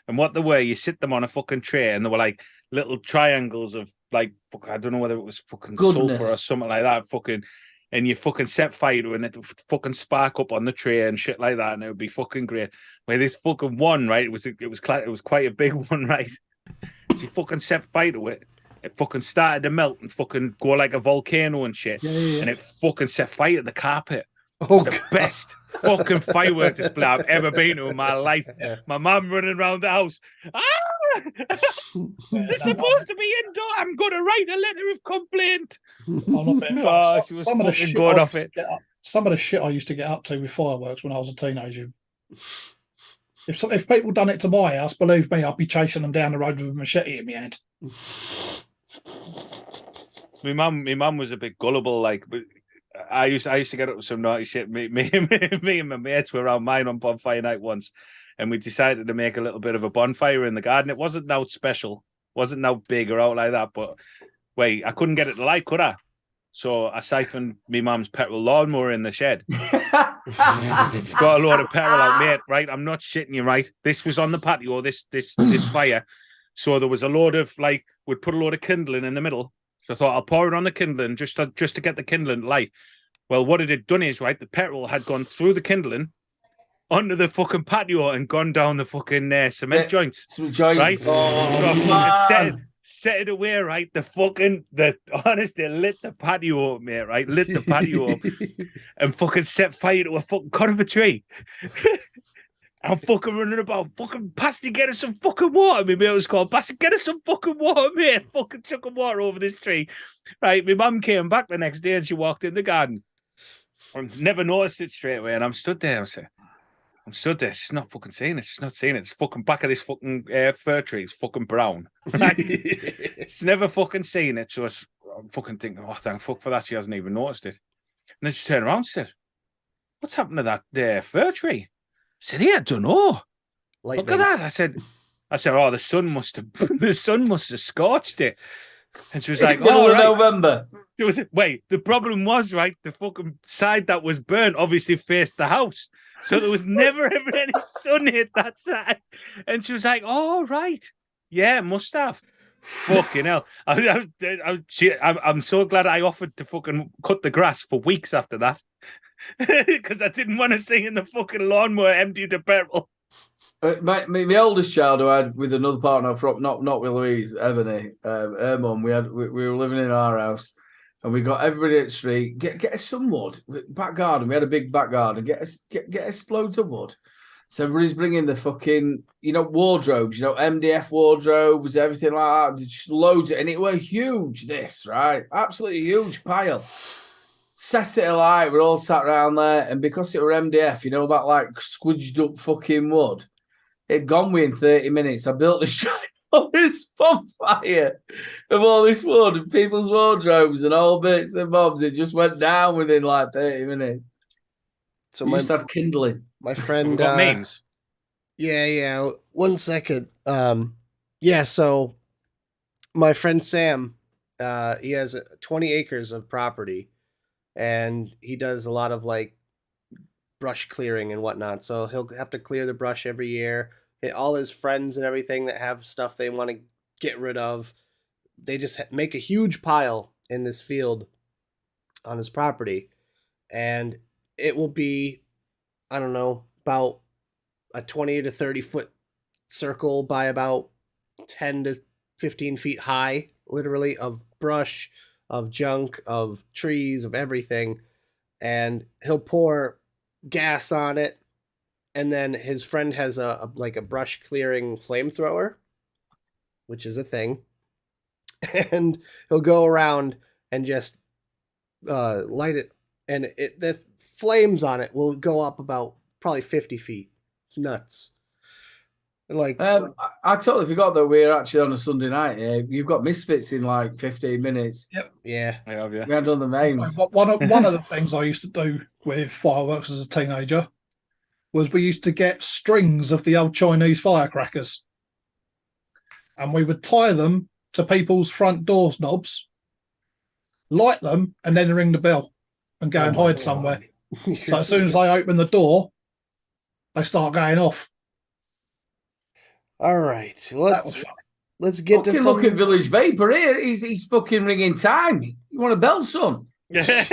And what they were, you sit them on a fucking tray, and they were like little triangles of like, I don't know whether it was fucking sulfur or something like that, and you fucking set fire to it, and it would fucking spark up on the tray and shit like that, and it would be fucking great. Where this fucking one, right, it was quite a big one, right? So you fucking set fire to it. It fucking started to melt and fucking go like a volcano and shit. Yeah. And it fucking set fire to the carpet. The best fucking firework display I've ever been to in my life. Yeah. My mum running around the house. It's supposed to be indoor. I'm going to write a letter of complaint. She was fucking going off it. Some of the shit I used to get up to with fireworks when I was a teenager. If people done it to my house, believe me, I'd be chasing them down the road with a machete in my hand. My mum was a bit gullible, like. I used to get up with some naughty shit. Me and my mates were around mine on bonfire night once, and we decided to make a little bit of a bonfire in the garden. It wasn't now special, wasn't now big or out like that, but wait, I couldn't get it to light, could I? So I siphoned me mum's petrol lawnmower in the shed. Got a load of petrol out, mate. Right, I'm not shitting you. Right, this was on the patio. This fire. So there was a load of we'd put a load of kindling in the middle. So I thought I'll pour it on the kindling just to get the kindling light. Well, what it had done is, right, the petrol had gone through the kindling onto the fucking patio and gone down the fucking cement joints. Right? Oh, so set it away, right? Honestly, lit the patio up, mate, right? Lit the patio up and fucking set fire to a fucking cut of a tree. I'm fucking running about, fucking Pasty, get us some fucking water. My mate was called, Pasty, get us some fucking water, mate. Fucking chucking water over this tree. Right, my mum came back the next day and she walked in the garden. I never noticed it straight away, and I'm stood there. I'm stood there. She's not fucking seeing it. She's not seeing it. It's fucking back of this fucking fir tree. It's fucking brown. Right? She's never fucking seen it. So I'm fucking thinking, oh, thank fuck for that. She hasn't even noticed it. And then she turned around and said, what's happened to that fir tree? I said, yeah, I don't know. Lightning. Look at that. I said, oh, the sun must have scorched it. And she was like, oh, right. November. The problem was, right, the fucking side that was burnt obviously faced the house. So there was never ever any sun hit that side. And she was like, oh, right. Yeah, must have. Fucking hell. I'm so glad I offered to fucking cut the grass for weeks after that. Because I didn't want to see in the fucking lawnmower empty to petrol. My oldest child, who I had with another partner from not with Louise, Ebony, her mum, we were living in our house, and we got everybody at the street. Get us some wood, back garden. We had a big back garden. Get us loads of wood. So everybody's bringing the fucking wardrobes, MDF wardrobes, everything like that. Just loads of, and it were huge. This right, absolutely huge pile. Set it alight. We're all sat around there, and because it were MDF, that squidged up fucking wood. It gone within 30 minutes. I built this bonfire of all this wood and people's wardrobes and all bits and bobs. It just went down within 30 minutes. So we just had kindling. My friend got memes. Yeah. 1 second. So my friend Sam, he has 20 acres of property, and he does a lot of brush clearing and whatnot. So he'll have to clear the brush every year. All his friends and everything that have stuff they want to get rid of, they just make a huge pile in this field on his property. And it will be, I don't know, about a 20 to 30 foot circle by about 10 to 15 feet high, literally, of brush, of junk, of trees, of everything. And he'll pour gas on it. And then his friend has a brush clearing flamethrower, which is a thing. And he'll go around and just light it. And the flames on it will go up about probably 50 feet. It's nuts. Like, I totally forgot that we're actually on a Sunday night. You've got Misfits in like 15 minutes. yeah. I have you. We had done the mains. One of the things I used to do with fireworks as a teenager was we used to get strings of the old Chinese firecrackers, and we would tie them to people's front doors knobs, light them, and then ring the bell and go and hide somewhere. So as soon as I open the door, they start going off. All right, let's get to some... Look at Village Vapor here. He's fucking ringing time. You want a bell, son? Last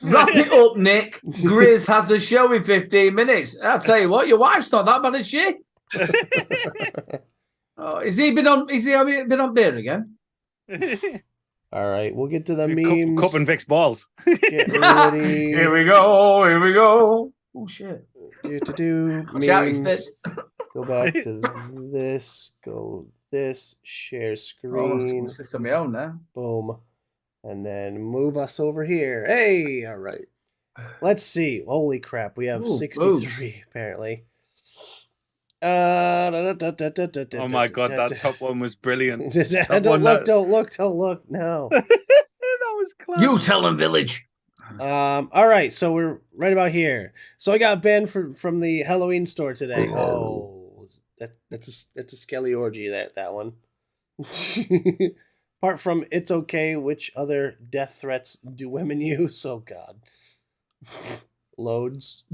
Wrap it up, Nick. Grizz has a show in 15 minutes. I'll tell you what, your wife's not that bad as she. Has he been on beer again? All right, we'll get to the memes. Cup and Vic's balls. Get ready. Here we go. Oh shit. Do memes. Go back to this. Go this. Share screen. I'm sit on my own now. Boom. And then move us over here. Hey, all right. Let's see. Holy crap, we have 63 apparently. Oh my god, that top one was brilliant. Don't look. No. That was close. You tell him, Village. All right, so we're right about here. So I got Ben from the Halloween store today. Oh, that's a skelly orgy, that one. Apart from It's Okay, which other death threats do women use? Oh God. Loads.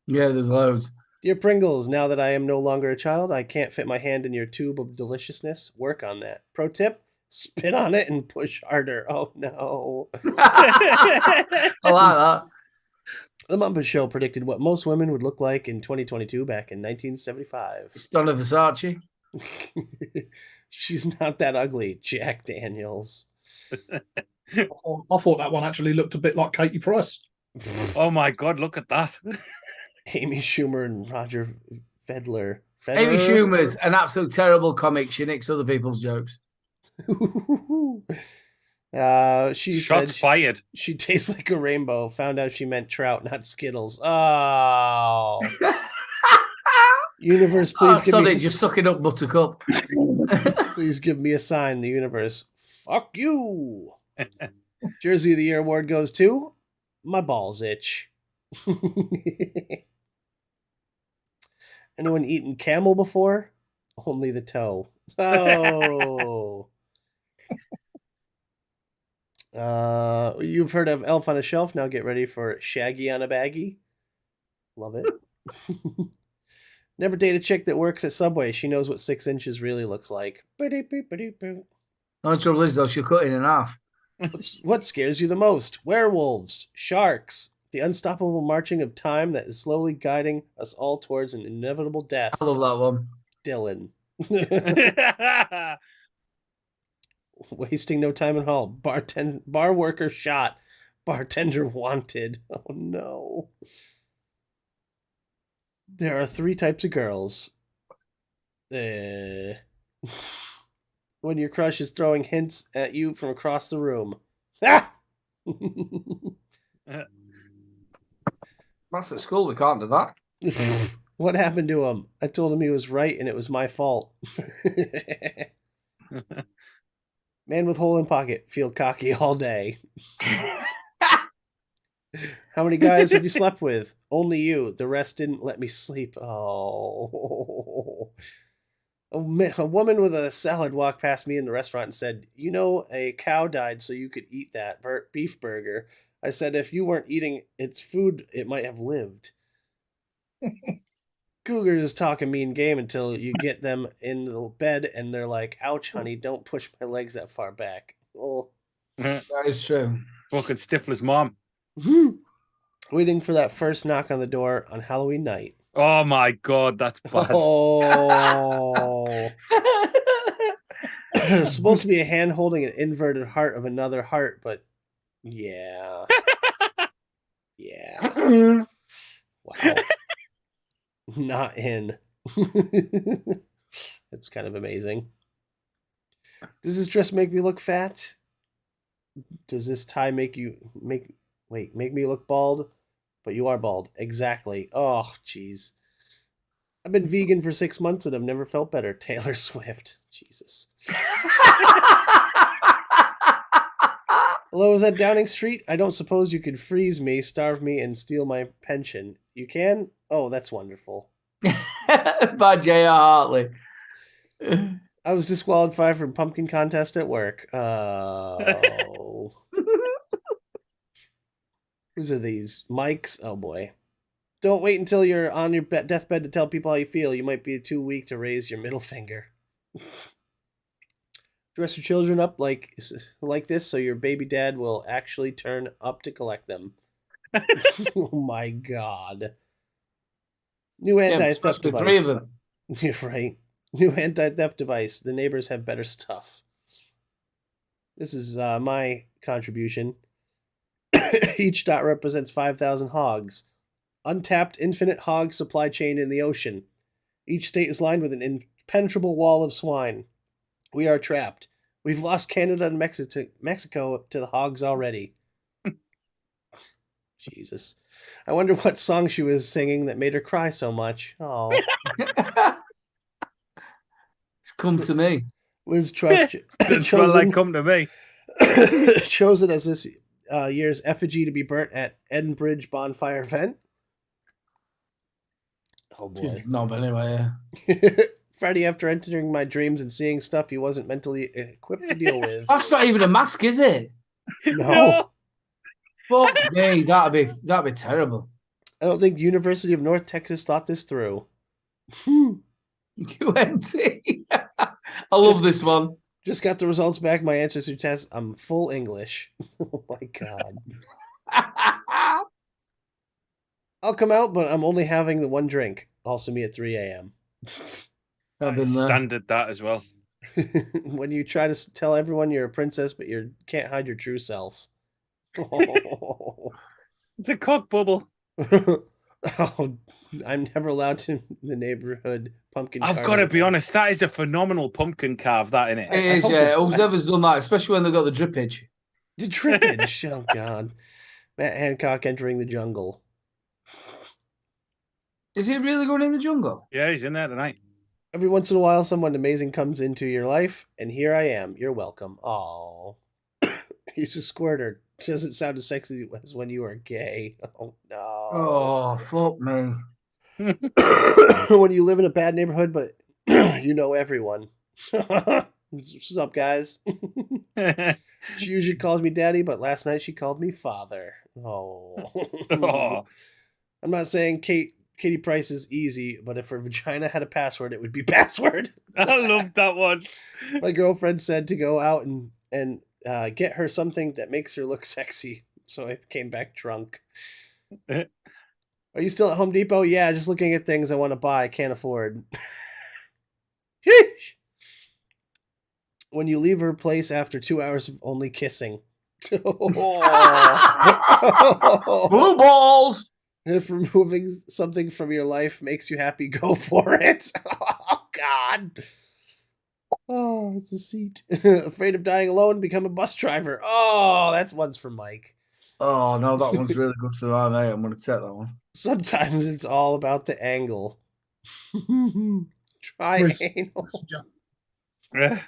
Yeah, there's loads. Dear Pringles, now that I am no longer a child, I can't fit my hand in your tube of deliciousness. Work on that. Pro tip, spit on it and push harder. Oh no. I like that. The Muppet Show predicted what most women would look like in 2022 back in 1975. It's Donna Versace. She's not that ugly, Jack Daniels. I thought that one actually looked a bit like Katie Price. Oh my god, look at that. Amy Schumer and Roger Federer. Amy Schumer's an absolute terrible comic. She nicks other people's jokes. She Shots said fired. She tastes like a rainbow. Found out she meant trout, not Skittles. Oh. Universe, please give me... just sucking up Buttercup. Please give me a sign, the universe. Fuck you. Jersey of the Year award goes to my balls itch. Anyone eaten camel before? Only the toe. Oh. You've heard of Elf on a Shelf. Now get ready for Shaggy on a Baggie. Love it. Never date a chick that works at Subway. She knows what 6 inches really looks like. No trouble is, though, she'll cut it in half. What scares you the most? Werewolves, sharks, the unstoppable marching of time that is slowly guiding us all towards an inevitable death. I love that one. Dylan. Wasting no time at all. Bar worker shot. Bartender wanted. Oh no. There are 3 types of girls. When your crush is throwing hints at you from across the room. Ah! That's at school. We can't do that. What happened to him? I told him he was right and it was my fault. Man with hole in pocket. Feel cocky all day. How many guys have you slept with? Only you. The rest didn't let me sleep. Oh. A woman with a salad walked past me in the restaurant and said, "You know, a cow died so you could eat that beef burger." I said, "If you weren't eating its food, it might have lived." Cougars talk a mean game until you get them in the bed and they're like, "Ouch, honey, don't push my legs that far back." Oh. That is true. Fucking Stifler's mom. Waiting for that first knock on the door on Halloween night. Oh my god, that's bad. Oh. It's supposed to be a hand holding an inverted heart of another heart, but yeah. Yeah. Wow. Not in. That's kind of amazing. Does this dress make me look fat? Does this tie make Wait, make me look bald, but you are bald. Exactly. Oh, jeez. I've been vegan for 6 months and I've never felt better. Taylor Swift. Jesus. Hello, is that Downing Street? I don't suppose you could freeze me, starve me, and steal my pension. You can? Oh, that's wonderful. By J.R. Hartley. I was disqualified from pumpkin contest at work. Oh. Whose are these? Mike's? Oh, boy. Don't wait until you're on your deathbed to tell people how you feel. You might be too weak to raise your middle finger. Dress your children up like this so your baby dad will actually turn up to collect them. Oh, my God. New anti-theft device. 3 of them. You're right. New anti-theft device. The neighbors have better stuff. This is my contribution. Each dot represents 5,000 hogs. Untapped infinite hog supply chain in the ocean. Each state is lined with an impenetrable wall of swine. We are trapped. We've lost Canada and Mexico to the hogs already. Jesus. I wonder what song she was singing that made her cry so much. Oh. It's come to me. Liz Truss Chosen, come to me. chosen as this year's effigy to be burnt at Edinbridge bonfire event. Oh boy. She's knob anyway, yeah. Friday, after entering my dreams and seeing stuff he wasn't mentally equipped to deal with. That's not even a mask, is it? No. Fuck me, that'd be terrible. I don't think University of North Texas thought this through. UNT. I love this one. Just got the results back. My answers to tests. I'm full English. Oh my God. I'll come out, but I'm only having the one drink. Also me at 3 a.m. I've been there. Standard that as well. When you try to tell everyone you're a princess, but you can't hide your true self. Oh. It's a cock bubble. Oh, I'm never allowed to the neighborhood pumpkin. I've got to be honest, that is a phenomenal pumpkin carve, that, innit? It is, yeah. Whoever's done that, especially when they've got the drippage. The drippage. Oh, God. Matt Hancock entering the jungle. Is he really going in the jungle? Yeah, he's in there tonight. Every once in a while, someone amazing comes into your life, and here I am. You're welcome. Oh, he's a squirter. Doesn't sound as sexy as when you were gay. Oh, no. Oh, fuck me. When you live in a bad neighborhood, but you know everyone. What's up, guys? She usually calls me daddy, but last night she called me father. Oh. Oh. I'm not saying Katie Price is easy, but if her vagina had a password, it would be password. I love that one. My girlfriend said to go out and get her something that makes her look sexy. So I came back drunk. Are you still at Home Depot? Yeah, just looking at things I want to buy. I can't afford. Sheesh. When you leave her place after 2 hours of only kissing. Blue balls! If removing something from your life makes you happy, go for it. Oh, God. Oh, it's a seat. Afraid of dying alone, become a bus driver. Oh, that's one's for Mike. Oh, no, that one's really good for that, mate. I'm going to take that one. Sometimes it's all about the angle. Try anal. Yeah.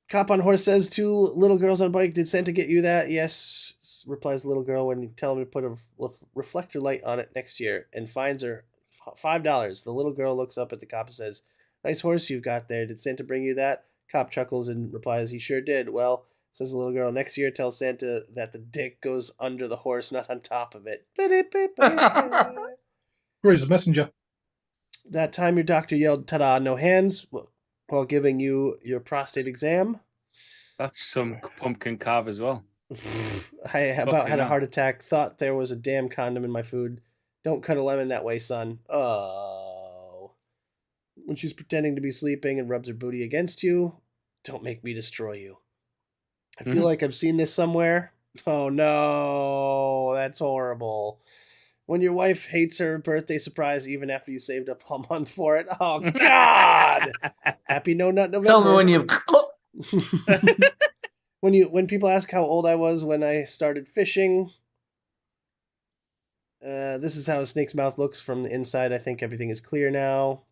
Cop on horse says 2 little girls on bike. Did Santa get you that? Yes, replies the little girl when you tell him to put a reflector light on it next year and fines her $5. The little girl looks up at the cop and says, "Nice horse you've got there. Did Santa bring you that?" Cop chuckles and replies, "He sure did." "Well," says the little girl, "next year tell Santa that the dick goes under the horse, not on top of it." Where's the messenger? That time your doctor yelled, "Ta-da, no hands," while giving you your prostate exam. That's some pumpkin carve as well. I about had a heart attack. Thought there was a damn condom in my food. Don't cut a lemon that way, son. Oh. When she's pretending to be sleeping and rubs her booty against you, don't make me destroy you. I feel like I've seen this somewhere. Oh no, that's horrible. When your wife hates her birthday surprise even after you saved up a month for it. Oh, God. Happy No Nut November. Tell me when you've... When people ask how old I was when I started fishing, This is how a snake's mouth looks from the inside. I think everything is clear now.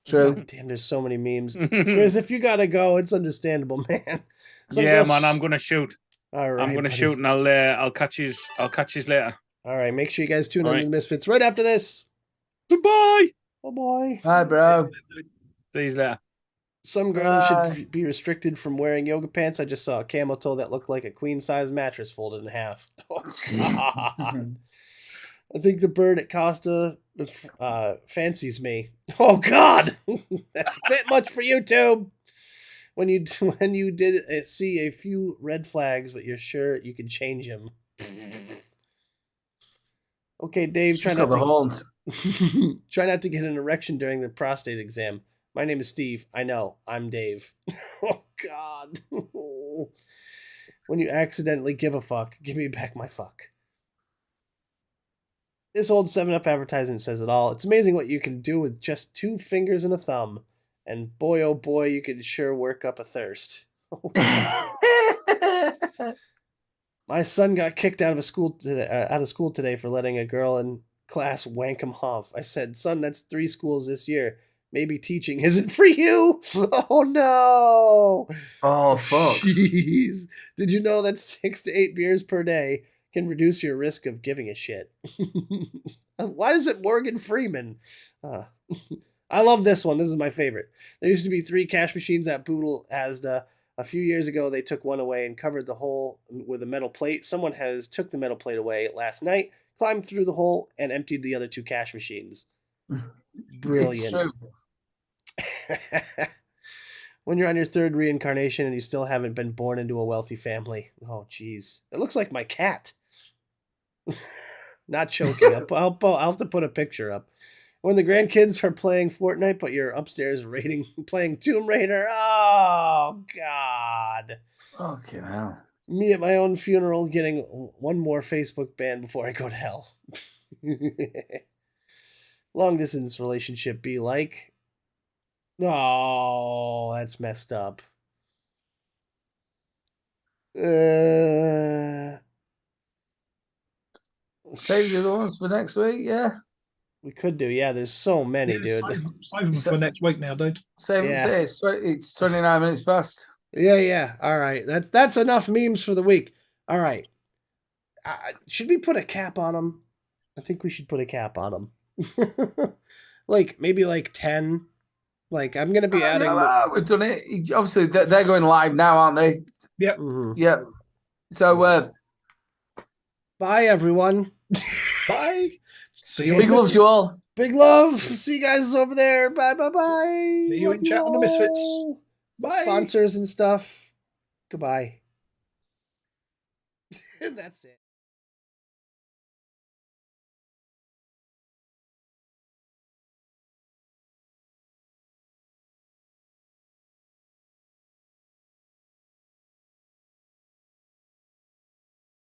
True. God damn, there's so many memes. Chris, if you gotta go, it's understandable, man. Some Yeah, girls- man, I'm gonna shoot. All right, I'm gonna buddy. shoot, and I'll catch you later. All right, make sure you guys tune All in right. to the Misfits right after this. Goodbye. Oh boy. Hi, bro. See you later. Some girls Bye. should be restricted from wearing yoga pants. I just saw a camel toe that looked like a queen-size mattress folded in half. Oh, God. I think the bird at Costa fancies me. Oh, God. That's a bit much for YouTube. When you did see a few red flags, but you're sure you can change them. Okay, Dave, She's got the horns. try not to get an erection during the prostate exam. My name is Steve. I know. I'm Dave. Oh, God. When you accidentally give a fuck, give me back my fuck. This old 7-Up advertisement says it all. It's amazing what you can do with just 2 fingers and a thumb. And boy, oh boy, you can sure work up a thirst. My son got kicked out of school today for letting a girl in class wank him off. I said, son, that's 3 schools this year. Maybe teaching isn't for you. Oh, no. Oh, fuck. Jeez. Did you know that 6 to 8 beers per day can reduce your risk of giving a shit? Why is it Morgan Freeman? I love this one. This is my favorite. There used to be 3 cash machines at Boodle Asda. A few years ago, they took one away and covered the hole with a metal plate. Someone has took the metal plate away last night, climbed through the hole, and emptied the other 2 cash machines. Brilliant. It's true. When you're on your 3rd reincarnation and you still haven't been born into a wealthy family. Oh, jeez. It looks like my cat. Not choking. I'll have to put a picture up. When the grandkids are playing Fortnite, but you're upstairs playing Tomb Raider. Oh, God. Fucking hell. Me at my own funeral getting one more Facebook ban before I go to hell. Long distance relationship be like. Oh, that's messed up. Save the other ones for next week, yeah? We could do, yeah. There's so many, dude. Save them for next week now, dude. Save Yeah. it's 29 minutes past. Yeah. All right, that's enough memes for the week. All right, should we put a cap on them? I think we should put a cap on them. Maybe 10. I'm gonna be adding. We've done it. Obviously, they're going live now, aren't they? Yep. Mhm. Yeah. So, Bye, everyone. Bye. See you. big loves you all. Big love. See you guys over there. Bye. See you in chat on the Misfits. all. Bye. Sponsors and stuff. Goodbye. And that's it.